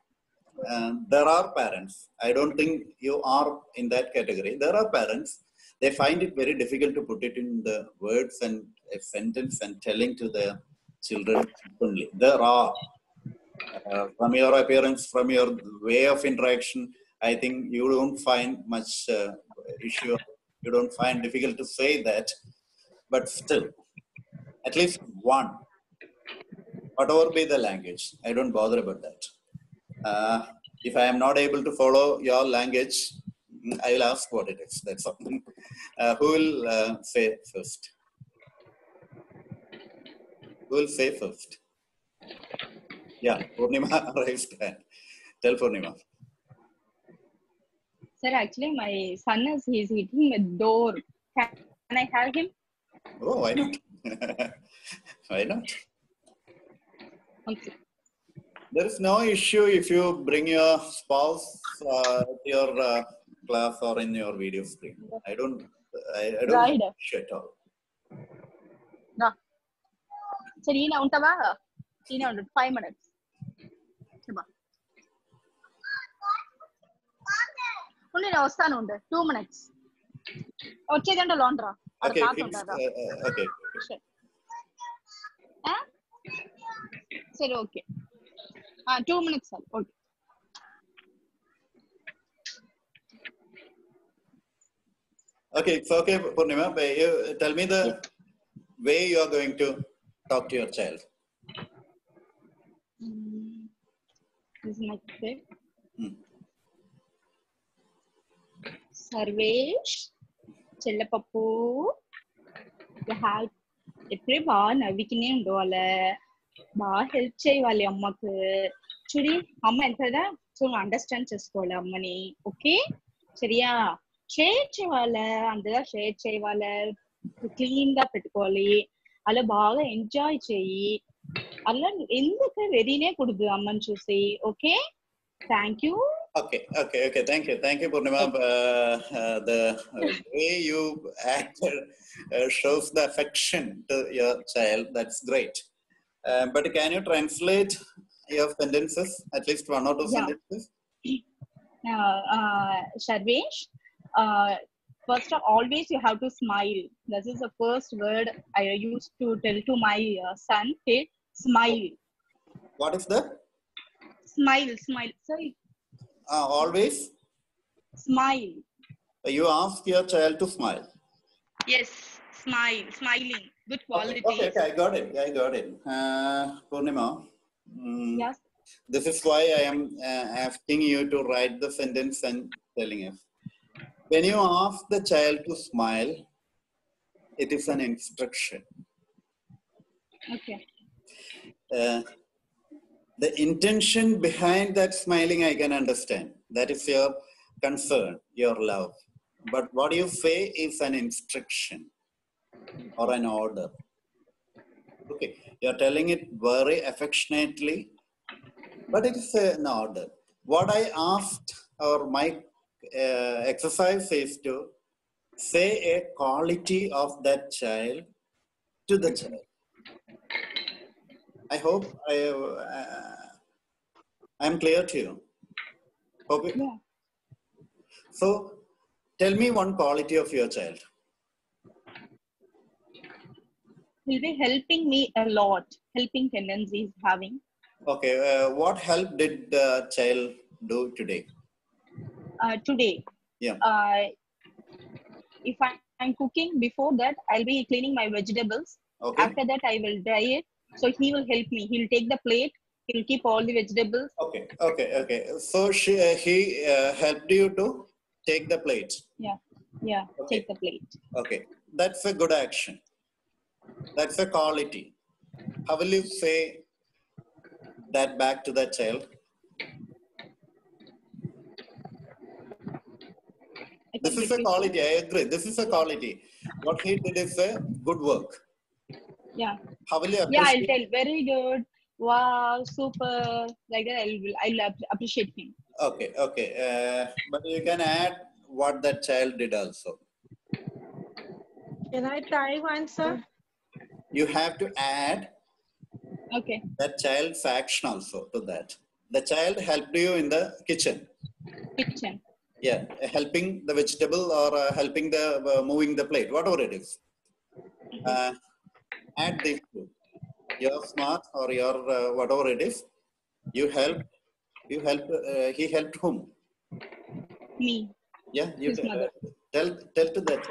there are parents, I don't think you are in that category. There are parents, they find it very difficult to put it in the words and a sentence and telling to their children openly. There are. From your appearance, from your way of interaction, I think you don't find much issue. You don't find difficult to say that. But still, at least one, whatever be the language, I don't bother about that. If I am not able to follow your language, I will ask what it is. That's all. Who will say first? Who will say first? Yeah, Purnima raised hand. Tell Purnima. Sir, actually, my son he's hitting the door. Can I have him? Oh, why not? Why not? Okay. There is no issue if you bring your spouse to your class or in your video screen. I don't Right. issue at all. Sir, you know, 5 minutes. నేను వస్తాను 2 minutes వచ్చేదంటే లోన్రా Okay, okay. సరే okay 2 minutes sir okay Okay, it's okay, Purnima. Tell me the way you are going to talk to your child. This is my kid. Sarvesh, చెల్లపప్పు ఎప్పుడే బాగా నవ్వికినే ఉండేవాళ్ళ బాగా help చేయాలి అమ్మకు చూడి అమ్మ ఎంతదా సో అండర్స్టాండ్ చేసుకోవాలి అమ్మని ఓకే సరియా షేర్ చేయాలి అందరూ షేర్ చేయాలి క్లీన్ గా పెట్టుకోవాలి అలా బాగా ఎంజాయ్ చేయి అలా ఎందుకు వెరీనే కూడదు అమ్మని చూసి okay thank you Okay. Thank you, Purnima. The way you acted shows the affection to your child. That's great. But can you translate your sentences, at least one or two sentences? Sarvesh, first of always you have to smile. This is the first word I used to tell to my son. Okay, smile. What is that? Smile. Sorry. Always smile. You ask your child to smile. Yes, smiling, good quality. Okay, I got it. Purnima, yes. This is why I am asking you to write the sentence and telling us. When you ask the child to smile, it is an instruction. Okay. The intention behind that smiling, I can understand. That is your concern, your love. But what you say is an instruction or an order. Okay, you're telling it very affectionately, but it is an order. What I asked, or my exercise is to say a quality of that child to the child. I hope I'm clear to you. Hope it. Yeah. So, tell me one quality of your child. He'll be helping me a lot. Helping tendencies having. Okay. What help did the child do today? Today. Yeah. If I'm cooking, before that I'll be cleaning my vegetables. Okay. After that I will dry it. So he will help me. He'll take the plate. He'll keep all the vegetables. Okay. So he helped you to take the plate. Yeah. Okay. Take the plate. Okay, that's a good action. That's a quality. How will you say that back to the child? This is a quality. I agree. This is a quality. What he did is a good work. Yeah. How will you appreciate? Yeah, I'll tell. Very good. Wow, super. Like that, I'll appreciate him. Okay. But you can add what that child did also. Can I try one, sir? You have to add Okay. that child's action also to that. The child helped you in the kitchen. Yeah, helping the vegetable or helping the moving the plate, whatever it is. Add these two. Your smart or your whatever it is. You helped. He helped whom? Me, Yeah, you his mother. tell to that.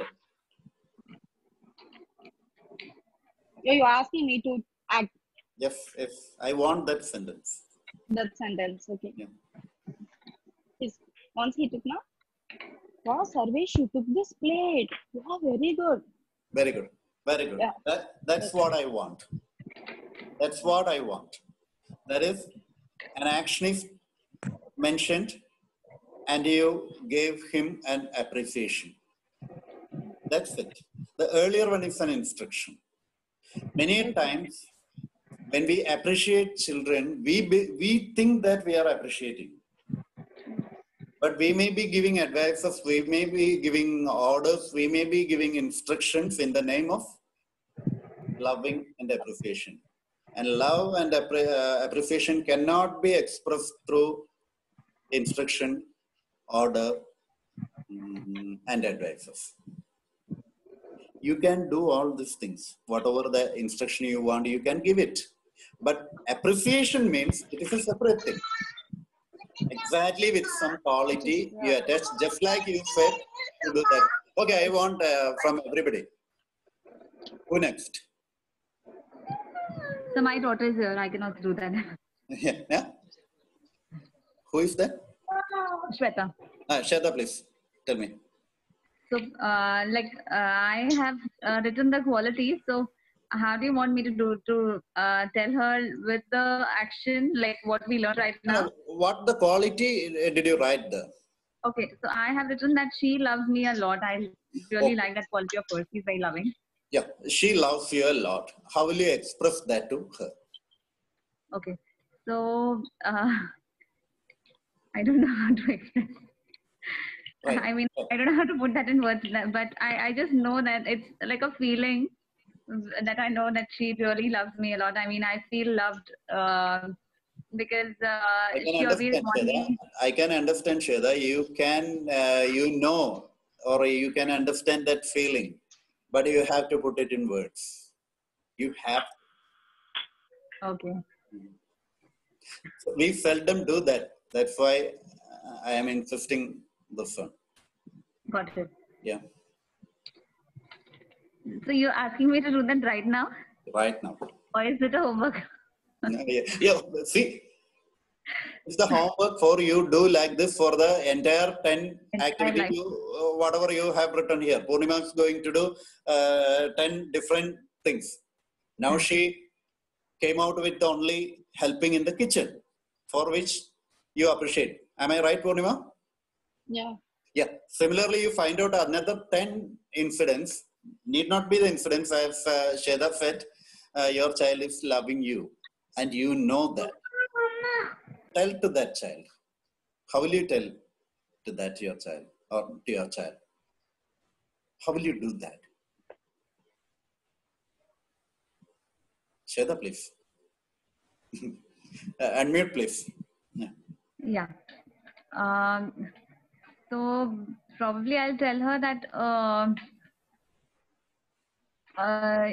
You're asking me to act Yes, I want that sentence. that sentence. Okay. Yeah. Once he took now. Wow, Sarvesh, you took this plate. Wow, very good. Very good. Very good. Yeah. That's what I want. That's what I want. That is, an action is mentioned and you gave him an appreciation. That's it. The earlier one is an instruction. Many times when we appreciate children, we think that we are appreciating. But we may be giving advices, we may be giving orders, we may be giving instructions in the name of loving and appreciation. And love and appreciation cannot be expressed through instruction, order, and advices. You can do all these things. Whatever the instruction you want, you can give it. But appreciation means it is a separate thing. Exactly, with some quality you attach, just like you said to do that. Okay, I want from everybody. Who next? So my daughter is here. I cannot do that. Yeah. Who is that? Shweta. Shweta, please tell me. So, I have written the qualities. So, how do you want me to do to tell her with the action, like what we learned right now? What the quality did you write there? Okay, so I have written that she loves me a lot. I really like that quality of her. She's very loving. Yeah, she loves you a lot. How will you express that to her? Okay, so I don't know how to express. Right. I mean, I don't know how to put that in words, but I just know that it's like a feeling that I know that she really loves me a lot. I mean, I feel loved because she always wants me. I can understand, Shweta. You can, or you can understand that feeling, but you have to put it in words. You have. Okay. So we seldom do that. That's why I am insisting this one. Got it. Yeah. So you're asking me to do that right now? Right now. Or is it a homework? Yeah. See, it's the homework for you. Do like this for the entire 10 activity. Whatever you have written here. Purnima is going to do 10 different things. Now she came out with only helping in the kitchen, for which you appreciate. Am I right, Purnima? Yeah. Yeah. Similarly, you find out another 10 incidents. Need not be the incidents, as Shweta said. Your child is loving you, and you know that. Tell to that child. How will you tell to that to your child or to your child? How will you do that? Shweta, please. Unmute, please. Yeah. So probably I'll tell her that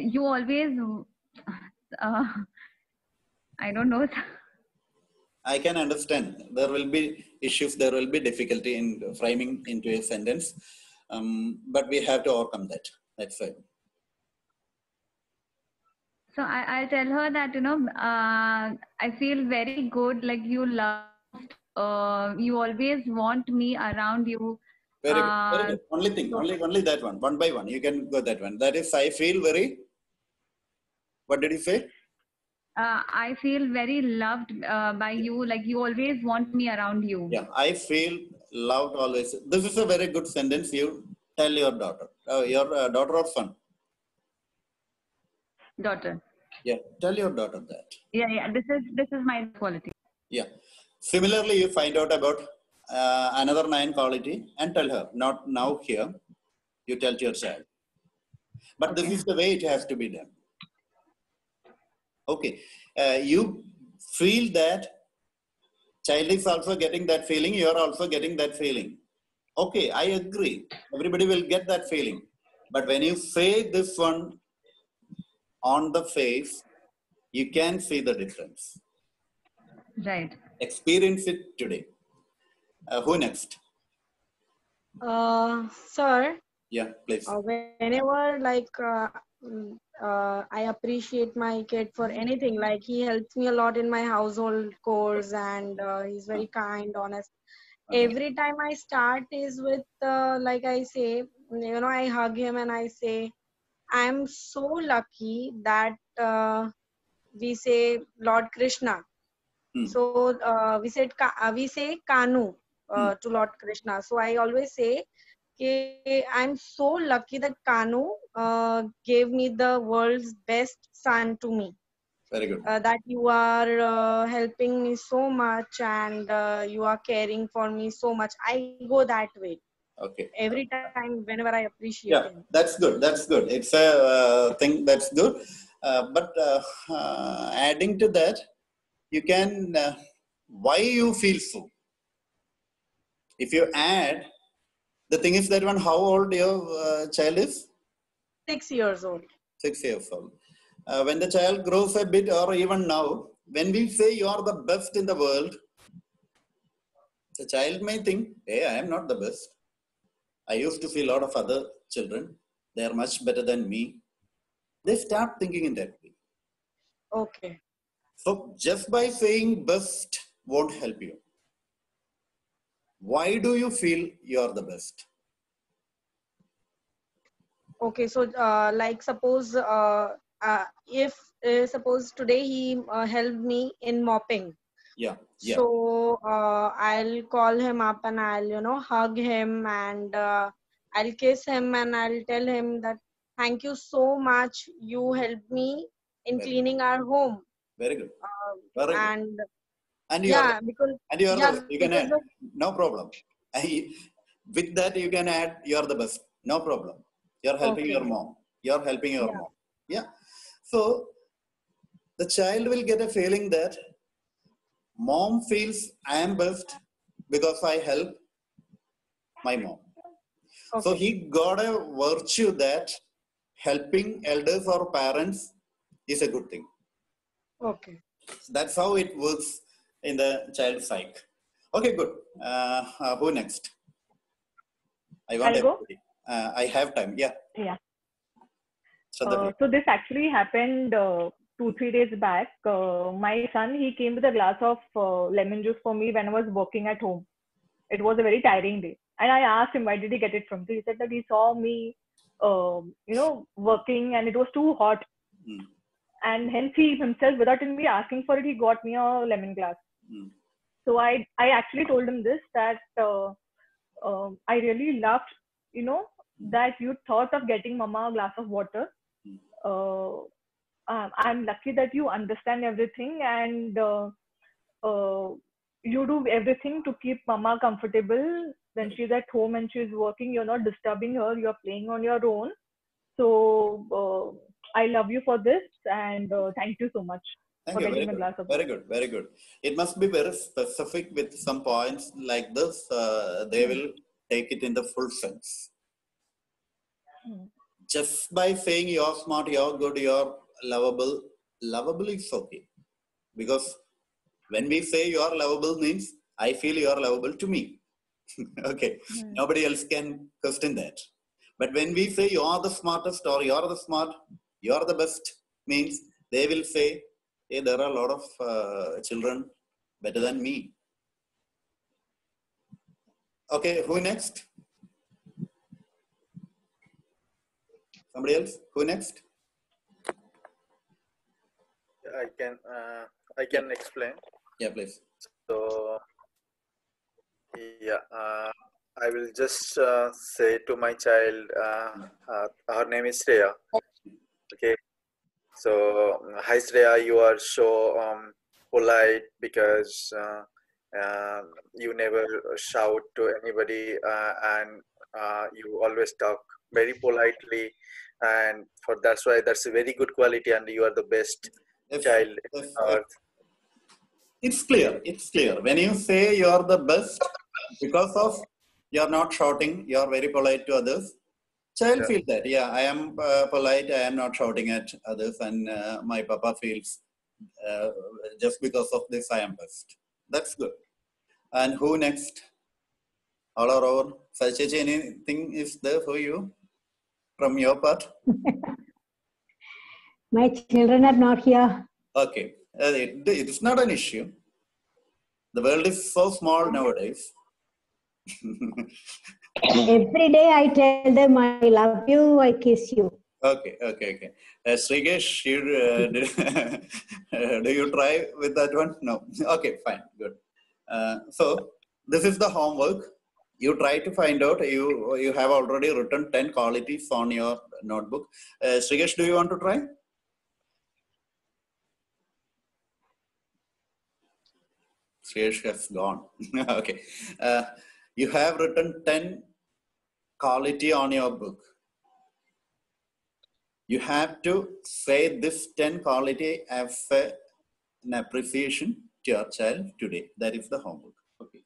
you always, I don't know. I can understand. There will be issues, there will be difficulty in framing into a sentence, but we have to overcome that. That's right. So I'll tell her that, I feel very good, like you love, you always want me around you. Very good. Very good. Only thing, only that one by one. You can go that one. That is, I feel very, what did you say? I feel very loved by you, like you always want me around you. Yeah, I feel loved always. This is a very good sentence. You tell your daughter, daughter or son? Daughter. Yeah, tell your daughter that. Yeah. This is my quality. Yeah. Similarly, you find out about another 9 quality and tell her. Not now here. You tell to your child. But this is the way it has to be done. Okay. You feel that child is also getting that feeling. You are also getting that feeling. Okay, I agree. Everybody will get that feeling. But when you say this one on the face, you can see the difference. Right. Experience it today. Who next? Sir, Yeah, please. whenever I appreciate my kid for anything, like he helps me a lot in my household chores, and he's very kind, honest. Okay. Every time I start is with like I say, I hug him and I say, I'm so lucky that we say Lord Krishna. So we say Kanu to Lord Krishna. So I always say, I'm so lucky that Kanu gave me the world's best son to me. Very good. That you are helping me so much, and you are caring for me so much. I go that way. Okay. Every time, whenever I appreciate Yeah, him. that's good. That's good. It's a thing that's good. But adding to that, you can, why you feel so? If you add, the thing is that one, how old your child is? 6 years old. 6 years old. When the child grows a bit, or even now, when we say you are the best in the world, the child may think, hey, I am not the best. I used to see a lot of other children. They are much better than me. They start thinking in that way. Okay. So just by saying best won't help you. Why do you feel you are the best? Okay, so like suppose if suppose today he helped me in mopping. Yeah. So I'll call him up and I'll hug him, and I'll kiss him, and I'll tell him that thank you so much, you helped me in cleaning our home. Very good. Very good. And you yeah, are because you can add, no problem. With that you can add, you are the best, no problem. You're helping your mom. You're helping your mom. Yeah. So the child will get a feeling that mom feels I am best because I help my mom. So he got a virtue that helping elders or parents is a good thing. Okay. So that's how it works in the child psyche. Okay, good. Who next? I want everybody. I have time. Yeah. Yeah. So this actually happened 2-3 days back. My son, he came with a glass of lemon juice for me when I was working at home. It was a very tiring day. And I asked him, why did he get it from? So he said that he saw me, working, and it was too hot. And hence he himself, without me asking for it, he got me a lemon glass. So I actually told him this, that I really loved, that you thought of getting mama a glass of water. I'm lucky that you understand everything, and you do everything to keep mama comfortable when she's at home and she's working. You're not disturbing her. You're playing on your own. So I love you for this, and thank you so much for getting a glass of water. Very good. Very good. It must be very specific with some points like this. They will take it in the full sense. Just by saying you're smart, you're good, you're lovable, lovable is okay. Because when we say you're lovable means I feel you're lovable to me. Okay. Nobody else can question that. But when we say you're the smartest or you're the smart, you're the best, means they will say, hey, there are a lot of children better than me. Okay, who next? Somebody else? Who next? I can explain. Yeah, please. So yeah, I will just say to my child, her name is Shreya. Okay. So hi Shreya, you are so polite because you never shout to anybody, and you always talk very politely, and that's why that's a very good quality, and you are the best child on earth. It's clear. It's clear. When you say you're the best, because of you're not shouting, you're very polite to others. Child feels that. Yeah, I am polite. I am not shouting at others, and my papa feels just because of this I am best. That's good. And who next? All are over. Sachechi, anything is there for you from your part? My children are not here. Okay. It is not an issue. The world is so small nowadays. Every day I tell them I love you, I kiss you. Okay. Srigesh, do you try with that one? No. Okay, fine, good. So this is the homework. You try to find out. You have already written 10 qualities on your notebook. Srigesh, do you want to try? Srigesh has gone. Okay. You have written 10 quality on your book. You have to say this 10 quality as an appreciation to your child today. That is the homework. Okay.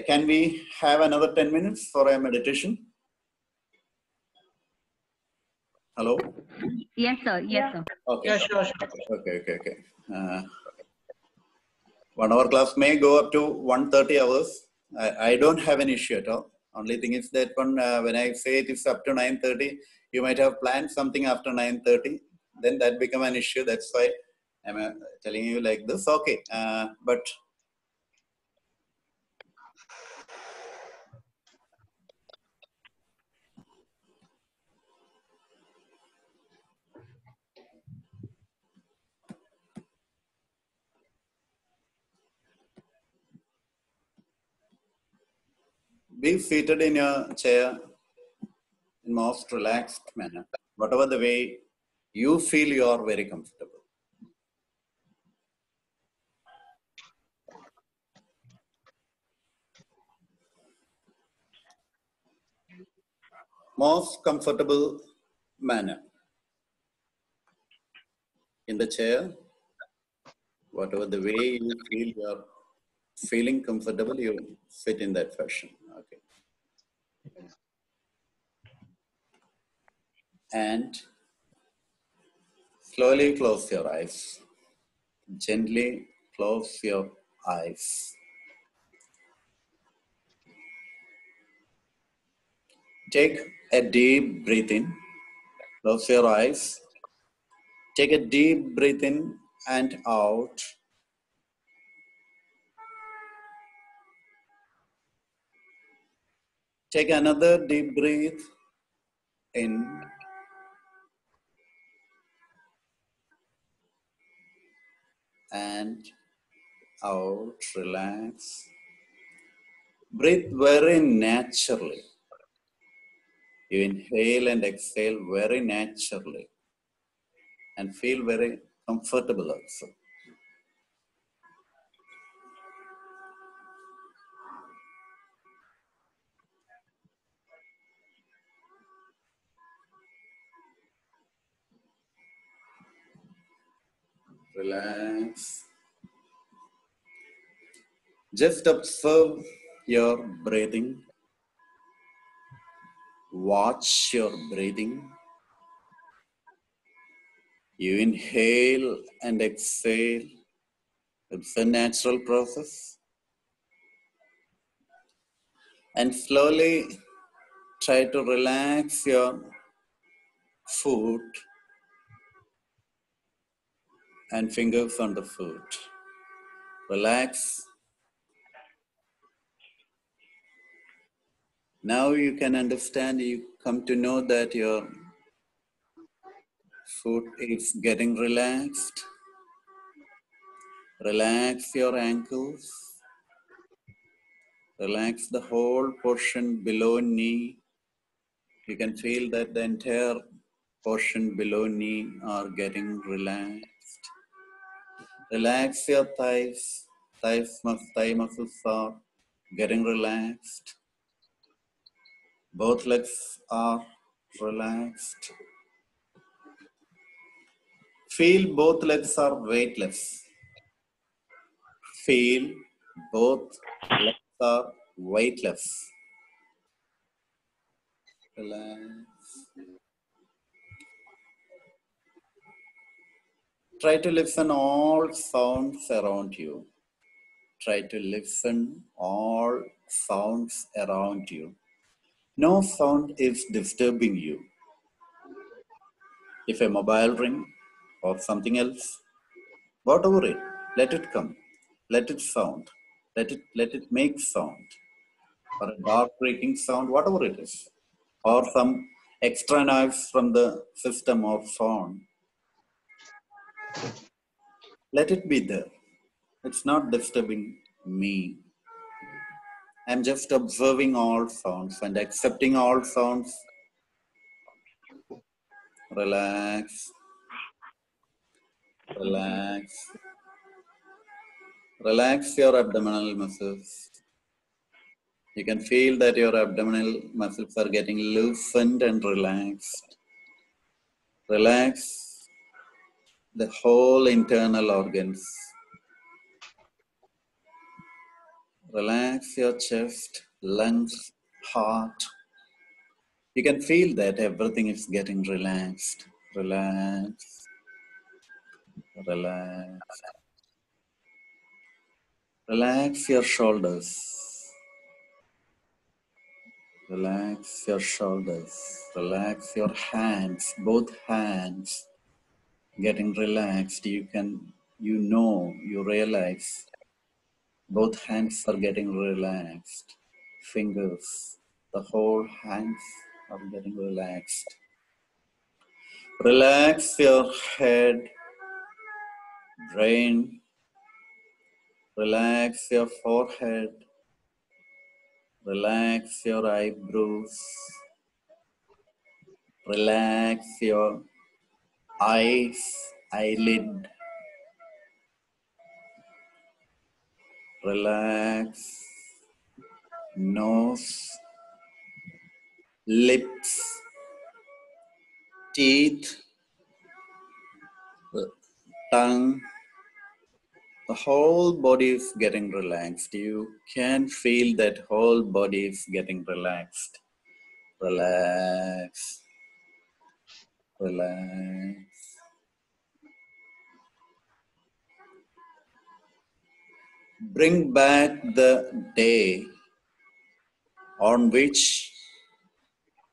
Can we have another 10 minutes for a meditation? Hello? Yes, sir. Yes, sir. Okay. Yeah, sure. Okay. 1 hour class may go up to 130 hours. I don't have an issue at all. Only thing is that when I say it is up to 9:30, you might have planned something after 9:30. Then that become an issue. That's why I'm telling you like this. Okay, but be seated in your chair in most relaxed manner. Whatever the way you feel, you are very comfortable. Most comfortable manner. In the chair, whatever the way you feel, you are feeling comfortable, you sit in that fashion. Okay. And slowly close your eyes. Gently close your eyes. Take a deep breath in. Close your eyes. Take a deep breath in and out. Take another deep breath in. And out. Relax. Breathe very naturally. You inhale and exhale very naturally and feel very comfortable also. Relax. Just observe your breathing. Watch your breathing. You inhale and exhale. It's a natural process. And slowly try to relax your foot and fingers on the foot. Relax. Now you can understand, you come to know that your foot is getting relaxed. Relax your ankles. Relax the whole portion below knee. You can feel that the entire portion below knee are getting relaxed. Relax your thighs. Thigh muscles are getting relaxed. Both legs are relaxed. Feel both legs are weightless. Feel both legs are weightless. Relax. Try to listen all sounds around you. Try to listen all sounds around you. No sound is disturbing you. If a mobile ring or something else, whatever it, let it come. Let it sound. Let it make sound. Or a dog breaking sound, whatever it is. Or some extra noise from the system or phone. Let it be there. It's not disturbing me. I'm just observing all sounds and accepting all sounds. Relax. Relax. Relax your abdominal muscles. You can feel that your abdominal muscles are getting loosened and relaxed. Relax the whole internal organs. Relax your chest, lungs, heart. You can feel that everything is getting relaxed. Relax. Relax. Relax your shoulders. Relax your shoulders. Relax your hands, both hands getting relaxed. You realize both hands are getting relaxed. Fingers, the whole hands are getting relaxed. Relax your head, brain. Relax your forehead. Relax your eyebrows. Relax your eyes, eyelid. Relax nose, lips, teeth, tongue. The whole body is getting relaxed. You can feel that whole body is getting relaxed. Relax. Relax. Bring back the day on which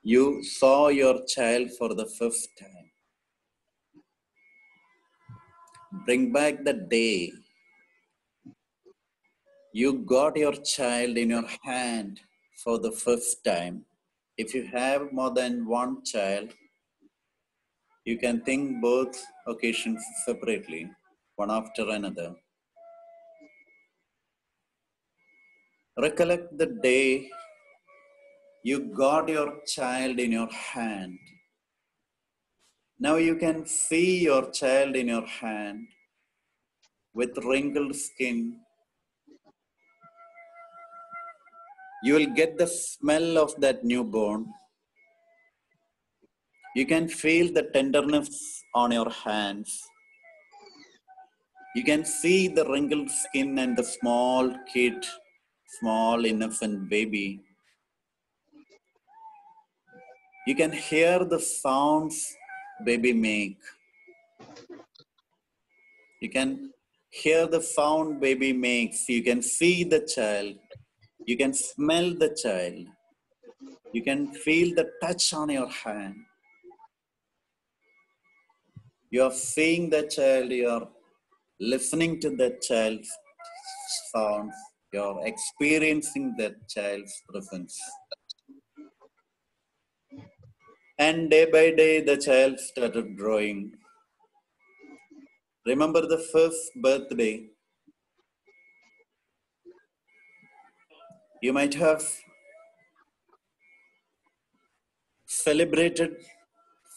you saw your child for the first time. Bring back the day you got your child in your hand for the first time. If you have more than one child, you can think both occasions separately, one after another. Recollect the day you got your child in your hand. Now you can see your child in your hand with wrinkled skin. You will get the smell of that newborn. You can feel the tenderness on your hands. You can see the wrinkled skin and the small kid, small innocent baby. You can hear the sounds baby make. You can hear the sound baby makes. You can see the child. You can smell the child. You can feel the touch on your hand. You are seeing the child. You are listening to the child's sounds. You are experiencing that child's presence. And day by day, the child started growing. Remember the first birthday? You might have celebrated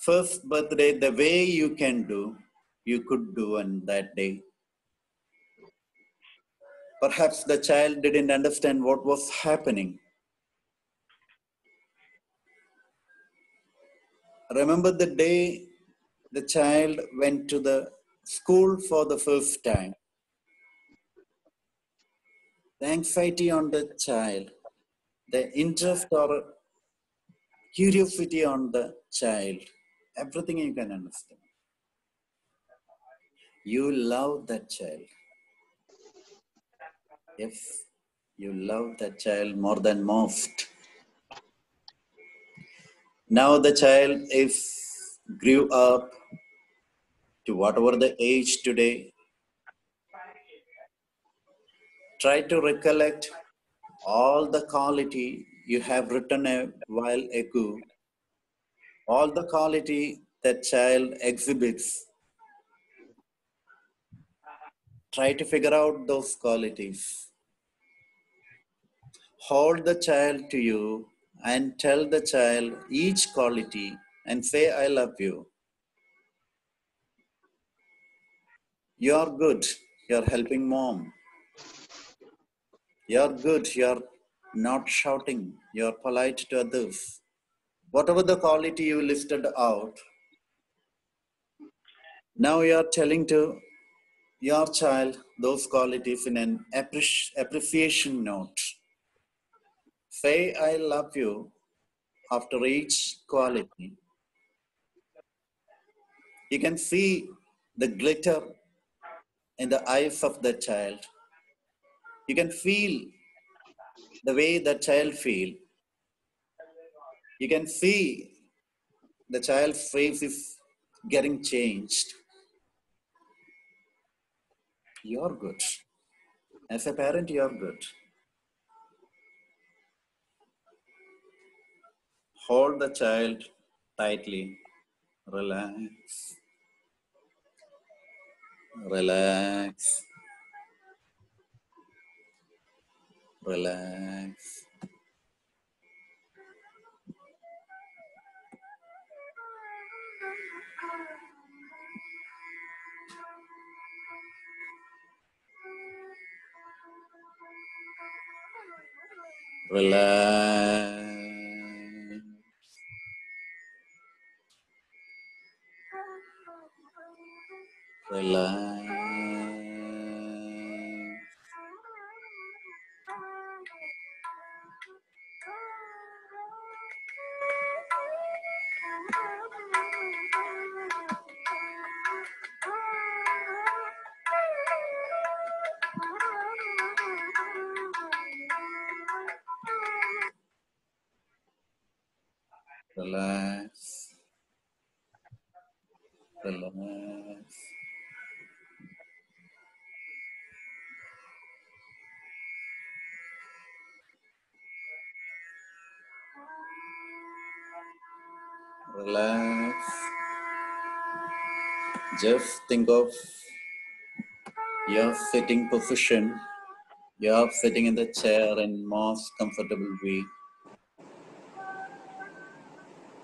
first birthday the way you could do on that day. Perhaps the child didn't understand what was happening. Remember the day the child went to the school for the first time. The anxiety on the child, the interest or curiosity on the child, everything you can understand. You love that child. Yes, you love that child more than most. Now the child grew up to whatever the age today. Try to recollect all the quality you have written a while ago, all the quality that child exhibits. Try to figure out those qualities. Hold the child to you and tell the child each quality and say, I love you. You're good. You're helping mom. You're good. You're not shouting. You're polite to others. Whatever the quality you listed out, now you're telling to your child those qualities in an appreciation note. Say, I love you after each quality. You can see the glitter in the eyes of the child. You can feel the way the child feels. You can see the child's face is getting changed. You're good. As a parent, you're good. Hold the child tightly. Relax. Relax. Relax. Relax. Relax. Relax. Relax. Relax. Just think of your sitting position. You're sitting in the chair in most comfortable way.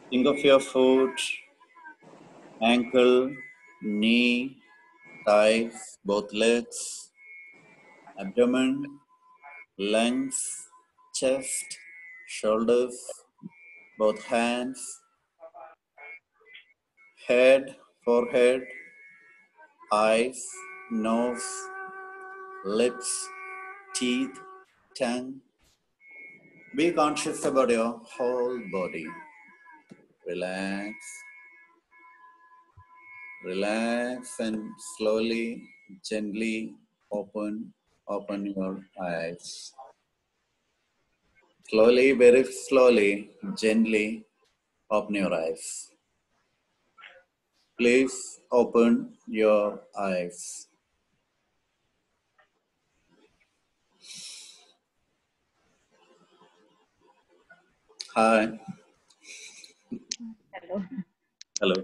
Think of your foot, ankle, knee, thighs, both legs, abdomen, lungs, chest, shoulders, both hands, head, forehead, eyes, nose, lips, teeth, tongue. Be conscious about your whole body. Relax. Relax and slowly, gently open your eyes. Slowly, very slowly, gently open your eyes. Please open your eyes. Hi. Hello. Hello.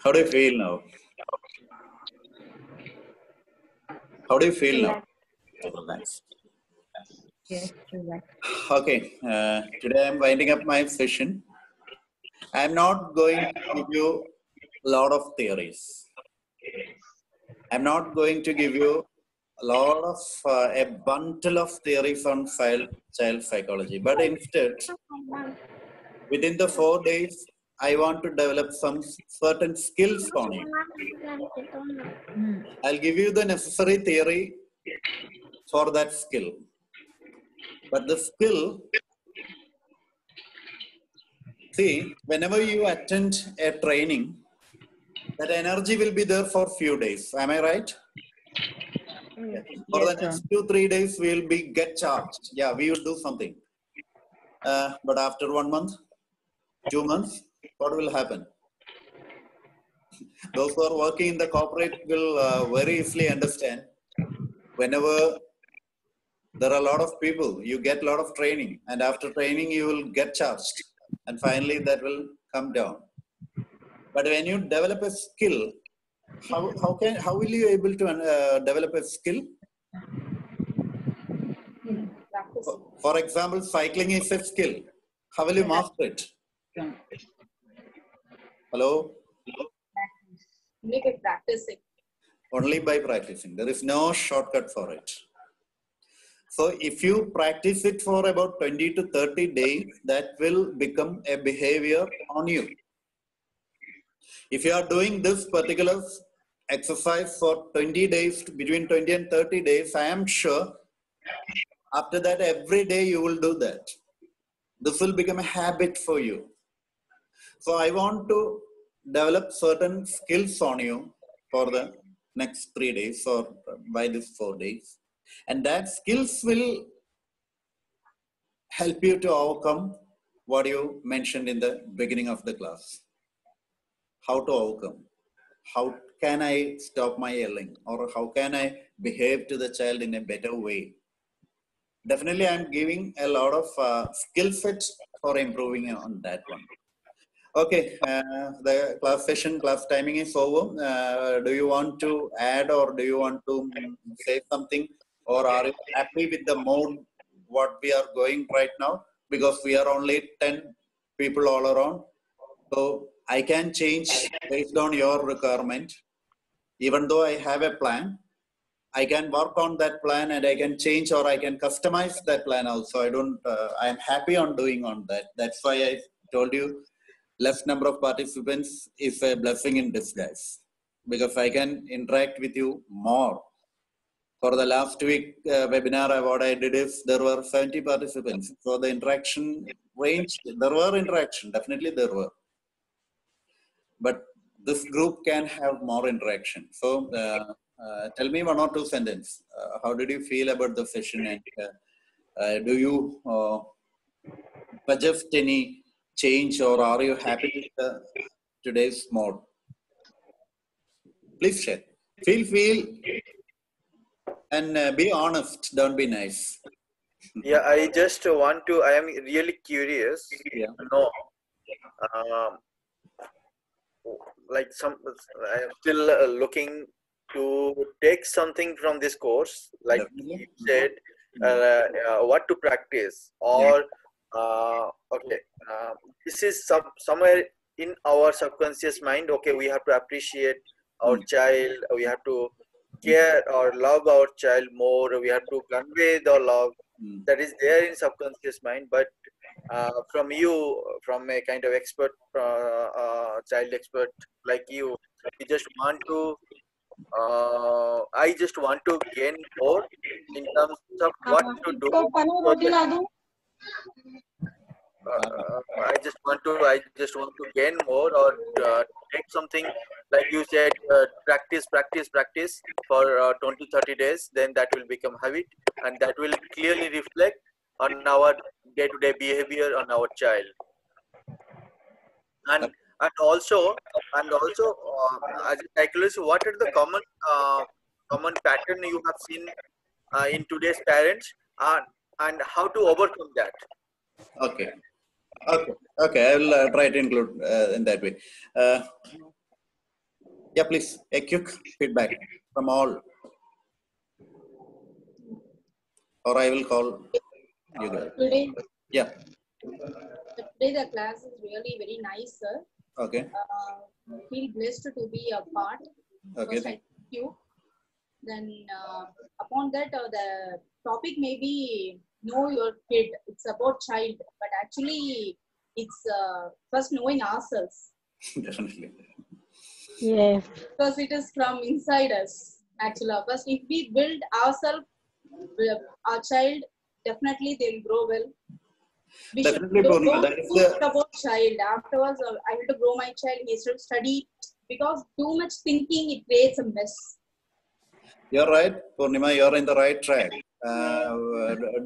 How do you feel now? How do you feel now? Relax. Yes, relax. Okay. Today I'm winding up my session. I'm not going to give you a lot of theories. I'm not going to give you a lot of a bundle of theories on child psychology, but instead, within the 4 days, I want to develop some certain skills on it. I'll give you the necessary theory for that skill. But the skill, see, whenever you attend a training, that energy will be there for few days. Am I right? For the next 2-3 days, we'll be get charged. Yeah, we will do something. But after 1 month, 2 months, what will happen? Those who are working in the corporate will very easily understand. Whenever there are a lot of people, you get a lot of training, and after training, you will get charged, and finally that will come down. But when you develop a skill, how will you able to develop a skill? For example, cycling is a skill. How will you master it? Hello? Only by practicing. Only by practicing. There is no shortcut for it. So if you practice it for about 20 to 30 days, that will become a behavior on you. If you are doing this particular exercise for 20 days, between 20 and 30 days, I am sure after that, every day you will do that. This will become a habit for you. So I want to develop certain skills on you for the next 3 days or by these 4 days. And that skills will help you to overcome what you mentioned in the beginning of the class. How to overcome. How can I stop my yelling? Or how can I behave to the child in a better way? Definitely, I'm giving a lot of skill sets for improving on that one. Okay, the class timing is over. Do you want to add or do you want to say something? Or are you happy with the mode what we are going right now? Because we are only 10 people all around. So I can change based on your requirement. Even though I have a plan, I can work on that plan and I can change or I can customize that plan also. I am happy on doing on that. That's why I told you less number of participants is a blessing in disguise, because I can interact with you more. For the last week webinar, what I did is there were 70 participants. So the interaction range, there were interaction, definitely there were. But this group can have more interaction. So tell me 1 or 2 sentences. How did you feel about the session, and do you suggest any change, or are you happy with today's mode? Please share. Feel and be honest. Don't be nice. Yeah, I just want to. I am really curious. Yeah. To know, like I am still looking to take something from this course, like you said, what to practice, or okay, this is somewhere in our subconscious mind. Okay, we have to appreciate our child, we have to care or love our child more, we have to convey the love that is there in subconscious mind. But from you, from a kind of expert, child expert like you, we just want to I just want to gain more in terms of what to do. I just want to gain more, or take something like you said, practice for 20-30 days. Then that will become habit, and that will clearly reflect on our day-to-day behavior on our child. And also as a psychologist, what are the common pattern you have seen in today's parents, and how to overcome that? Okay. I will try to include in that way. Yeah, please, a quick feedback from all, or I will call you guys. Today, yeah. Today the class is really very nice, sir. Okay. Feel blessed to be a part. Okay. First, thank you. Then upon that, the topic may be know your kid. It's about child, but actually it's first knowing ourselves. Definitely. Yes. Because it is from inside us. Actually, first if we build ourselves, our child, definitely they'll grow well. We definitely, should don't think about child. Afterwards, I have to grow my child. He should study. because too much thinking, it creates a mess. You're right, Purnima, you're in the right track.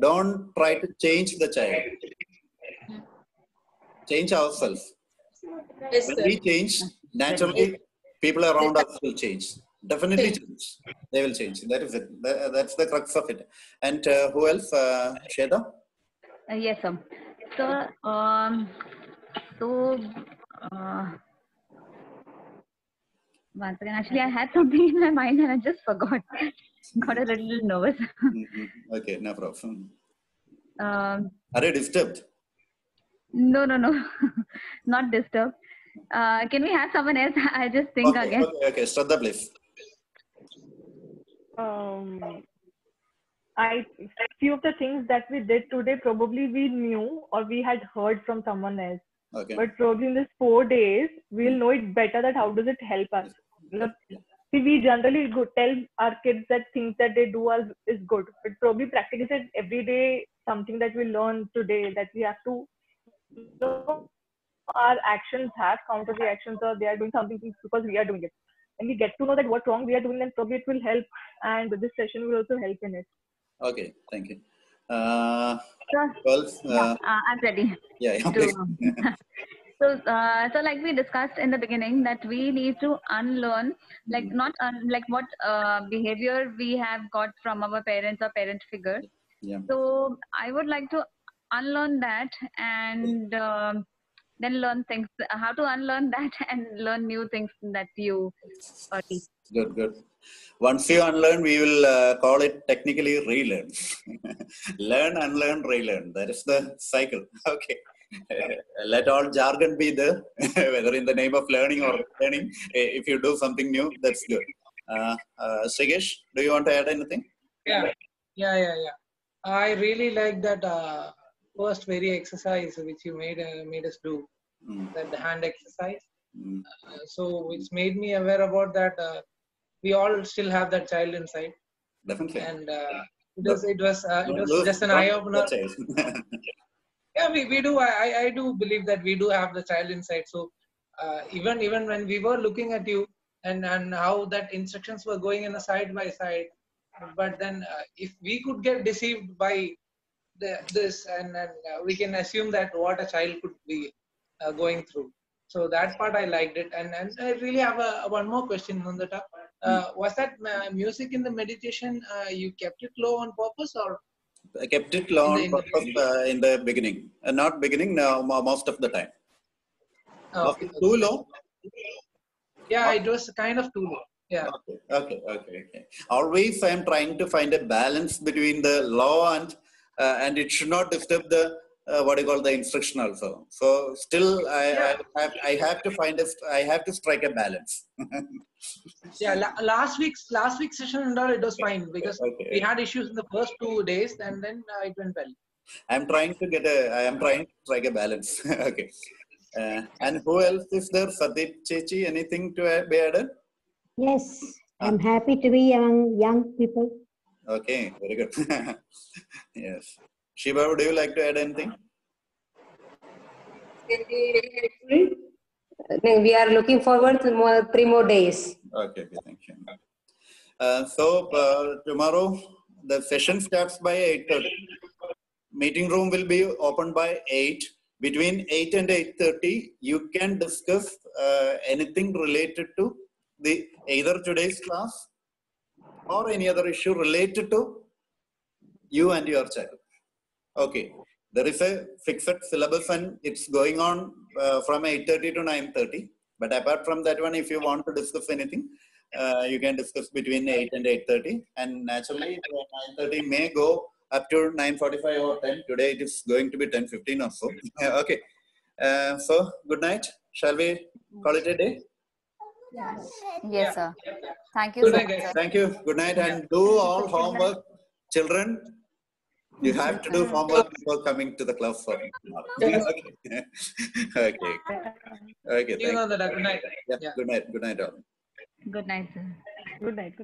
Don't try to change the child. Change ourselves. Yes, When sir. we change, naturally, people around us will change. Definitely change. They will change. That is it. That's the crux of it. And who else? Shweta? Yes, sir. So, once again, actually, I had something in my mind and I just forgot. Got a little nervous. Okay, no problem. Are you disturbed? No, not disturbed. Can we have someone else? I just think again. Okay. Shraddha, please. Few of the things that we did today, probably we knew or we had heard from someone else. Okay. But probably in these 4 days, we'll know it better that how does it help us. See, we generally tell our kids that things that they do is good, but probably practically said every day something that we learn today that we have to know our actions have counter reactions, or they are doing something because we are doing it. And we get to know that what wrong we are doing, then probably it will help. And this session will also help in it. Okay, thank you. I'm ready. Yeah, please. So like we discussed in the beginning, that we need to unlearn, like not like what behavior we have got from our parents or parent figure. Yeah. So I would like to unlearn that and then learn things, how to unlearn that and learn new things that you teach. Good. Once you unlearn, we will call it technically relearn. Learn, unlearn, relearn. That is the cycle. Okay. Let all jargon be there, whether in the name of learning or learning. If you do something new, that's good. Sigesh, do you want to add anything? Yeah. I really like that first very exercise which you made us do, that the hand exercise. So it's made me aware about that. We all still have that child inside. Definitely. And it was just an eye opener. Yeah, we do. I do believe that we do have the child inside. So even when we were looking at you and how that instructions were going in a side by side, but then if we could get deceived by this and we can assume that what a child could be going through. So that part I liked it. And I really have one more question on the top. Was that music in the meditation, you kept it low on purpose, or? I kept it low on purpose in the beginning. Not beginning, no, most of the time. Okay. Too low? Yeah, it was kind of too low. Yeah. Okay. Always I am trying to find a balance between the law and it should not disturb the the instruction also. So still I have to I have to strike a balance. Yeah, last week's session and all, it was fine because we had issues in the first 2 days and then it went well. I am trying to strike a balance. Okay. And who else is there? Sadeep Chechi, anything to be added? Yes, I'm happy to be among young people. Okay, very good. Yes. Shiva, would you like to add anything? We are looking forward to 3 more days. Okay, thank you. So tomorrow the session starts by 8:30. Meeting room will be opened by 8. Between 8 and 8:30, you can discuss anything related to either today's class or any other issue related to you and your child. Okay, there is a fixed syllabus and it's going on from 8:30 to 9:30. But apart from that one, if you want to discuss anything, you can discuss between 8 and 8:30. And naturally, 9:30 may go up to 9:45 or 10. Today it is going to be 10:15 or so. Okay. So good night. Shall we call it a day? Yes, sir. Thank you. Good night, guys. Thank you. Good night, and do all homework, children. You have to do homework before coming to the class for tomorrow. Okay. Okay. You know that. Good night. Yeah. Good night. Good night, all. Good night, sir. Good night.